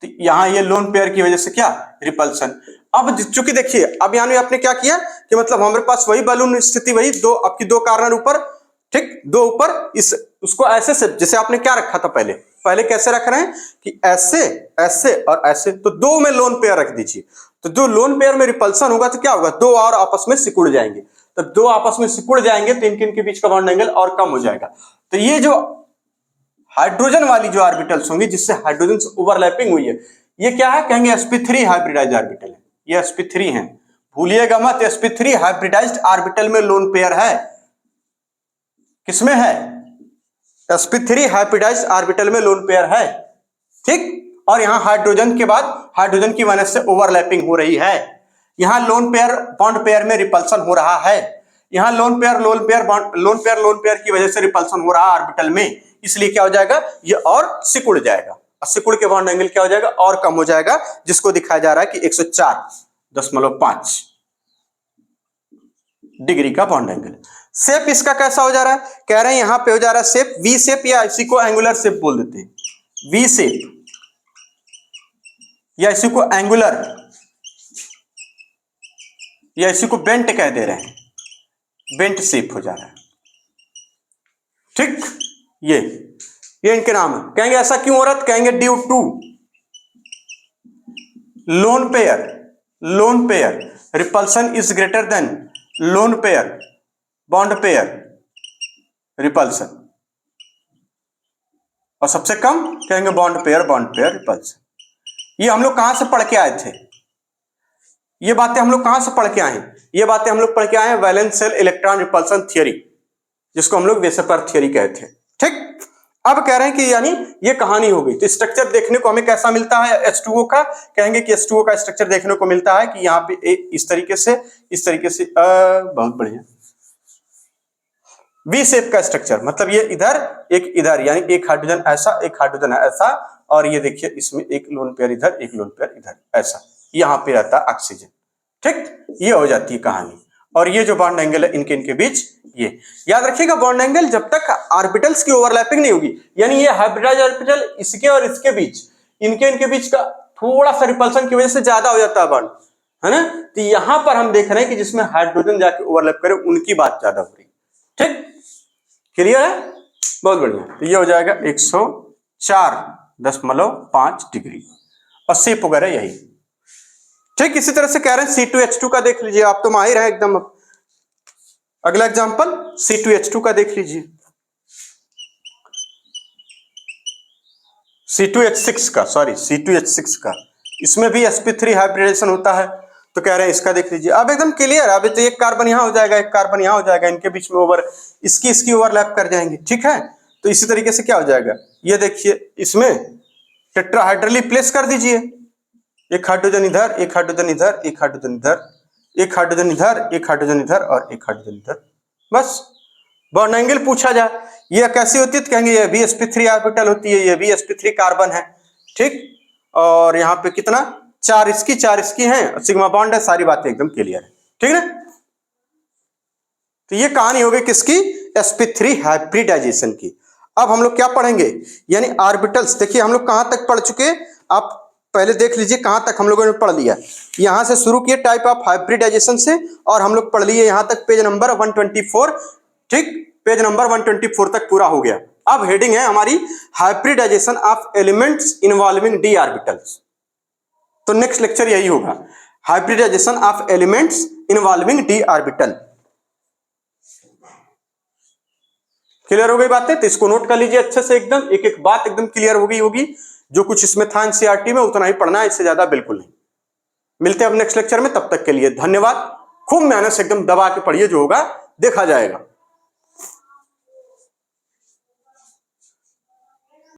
तो यहां ये लोन पेयर की वजह से क्या, रिपल्सन। अब चूंकि देखिए अब यानी आपने क्या किया कि मतलब हमारे पास वही बलून स्थिति, वही दो आपकी दो कार्नर ऊपर, ठीक, दो ऊपर, इस उसको ऐसे से, जैसे आपने क्या रखा था पहले कैसे रख रहे हैं कि ऐसे ऐसे और ऐसे, तो दो में लोन पेयर रख दीजिए। तो जो लोन पेयर में रिपल्सन होगा तो क्या होगा, दो और आपस में सिकुड़ जाएंगे। तो दो आपस में सिकुड़ जाएंगे तो इनके बीच का बॉन्ड एंगल और कम हो जाएगा। तो ये जो हाइड्रोजन वाली जो ऑर्बिटल्स होंगी जिससे हाइड्रोजन से ओवरलैपिंग हुई है, ये क्या है, कहेंगे sp3 हाइब्रिडाइज्ड ऑर्बिटल है, ये sp3 है, भूलिएगा मत, sp3 हाइब्रिडाइज्ड ऑर्बिटल में लोन पेयर है। किसमें है, sp3 हाइब्रिडाइज्ड ऑर्बिटल में लोन पेयर है। ठीक, और यहां हाइड्रोजन के बाद हाइड्रोजन की 1s से ओवरलैपिंग हो रही है, यहां लोन पेयर बॉन्ड पेयर में रिपल्सन हो रहा है, यहां लोन पेयर की वजह से रिपल्सन हो रहा है ऑर्बिटल में, इसलिए क्या हो जाएगा, ये और सिकुड़ जाएगा, और सिकुड़ के बॉन्ड एंगल क्या हो जाएगा, और कम हो जाएगा, जिसको दिखाया जा रहा है कि 104.5 डिग्री का बॉन्ड एंगल। शेप इसका कैसा हो जा रहा है, कह रहे हैं यहां पे हो जा रहा है शेप वी शेप, या इसी को एंगुलर शेप बोल देते हैं, वी शेप, या इसी को एंगुलर, या इसी को बेंट कह दे रहे हैं, बेंट शेप हो जा रहा है। ठीक, ये इनके नाम है। कहेंगे ऐसा क्यों हो रहा है, कहेंगे due to lone pair repulsion is greater than lone pair bond pair repulsion, और सबसे कम कहेंगे बॉन्ड पेयर रिपल्सन। ये हम लोग कहां से पढ़ के आए थे, ये बातें हम लोग कहां से पढ़ के आए हैं, ये बातें हम लोग पढ़ के आए हैं valence shell electron repulsion theory, जिसको हम लोग वेसेपर थ्योरी कहते हैं। ठीक, अब कह रहे हैं कि यानी ये कहानी हो गई। तो स्ट्रक्चर देखने को हमें कैसा मिलता है H2O का, कहेंगे कि H2O का स्ट्रक्चर देखने को मिलता है कि यहाँ पे इस तरीके से बहुत बढ़िया वी शेप का स्ट्रक्चर, मतलब ये इधर एक इधर, यानी एक हाइड्रोजन ऐसा, एक हाइड्रोजन ऐसा, और ये देखिए इसमें एक लोन पेयर इधर, एक लोन पेयर इधर, ऐसा यहाँ पे रहता है ऑक्सीजन। ठीक, ये हो जाती है कहानी। और ये जो बॉन्ड एंगल है इनके बीच, ये याद रखिएगा, बॉन्ड एंगल जब तक ऑर्बिटल्स की ओवरलैपिंग नहीं होगी, यानी ये हाइब्रिडाइज्ड ऑर्बिटल इसके और इसके बीच, इनके बीच का थोड़ा सा रिपल्सन की वजह से ज्यादा हो जाता है बॉन्ड, है ना। तो यहां पर हम देख रहे हैं कि जिसमें हाइड्रोजन जाके ओवरलैप करे उनकी बात ज्यादा हो रही। ठीक, क्लियर है, बहुत बढ़िया। तो ये हो जाएगा 104.5 डिग्री, और शेप वगैरह यही। ठीक, इसी तरह से कह रहे हैं C2H2 का देख लीजिए, आप तो माहिर हैं एकदम। अगला एग्जांपल C2H2 का देख लीजिए, C2H6 का, इसमें भी sp3 हाइब्रिडेशन होता है। तो कह रहे हैं इसका देख लीजिए, अब एकदम क्लियर। अब तो एक कार्बन यहां हो जाएगा, एक कार्बन यहां हो जाएगा, इनके बीच में इसकी ओवरलैप कर जाएंगे। ठीक है, तो इसी तरीके से क्या हो जाएगा, ये देखिए इसमें टेट्राहाइड्रली प्लेस कर दीजिए, एक हाइड्रोजन इधर, एक हाइड्रोजन इधर, एक हाइड्रोजन इधर, एक हाइड्रोजन इधर, एक हाइड्रोजन इधर, और एक हाइड्रोजन इधर, बस। बॉन्ड एंगल पूछा जाए ये कैसी होती है, तो कहेंगे ये भी sp3 ऑर्बिटल होती है, ये भी sp3 कार्बन है। ठीक, और यहाँ पे कितना, चार इसकी हैं, सिग्मा बॉन्ड है, सारी बातें एकदम क्लियर है। ठीक है। तो ये कहानी हो गई किसकी, sp3 हाइब्रिडाइजेशन की। अब हम लोग क्या पढ़ेंगे, यानी ऑर्बिटल्स। देखिए हम लोग कहां तक पढ़ चुके, आप पहले देख लीजिए कहां तक हम लोगों ने पढ़ लिया। यहां से शुरू किए टाइप ऑफ हाइब्रिडाइजेशन से, और हम लोग पढ़ लिए यहां तक पेज नंबर 124। ठीक, पेज नंबर 124 तक पूरा हो गया। अब हेडिंग है हमारी hybridization of elements involving d orbitals. तो नेक्स्ट लेक्चर यही होगा, hybridization of elements involving d orbital. Clear हो गई बातें, तो इसको नोट कर लीजिए अच्छे से, एकदम एक एक बात एकदम क्लियर हो गई होगी। जो कुछ इसमें था एनसीईआरटी में उतना ही पढ़ना है, इससे ज्यादा बिल्कुल नहीं। मिलते हैं अब नेक्स्ट लेक्चर में, तब तक के लिए धन्यवाद। खूब मेहनत से एकदम दबा के पढ़िए, जो होगा देखा जाएगा।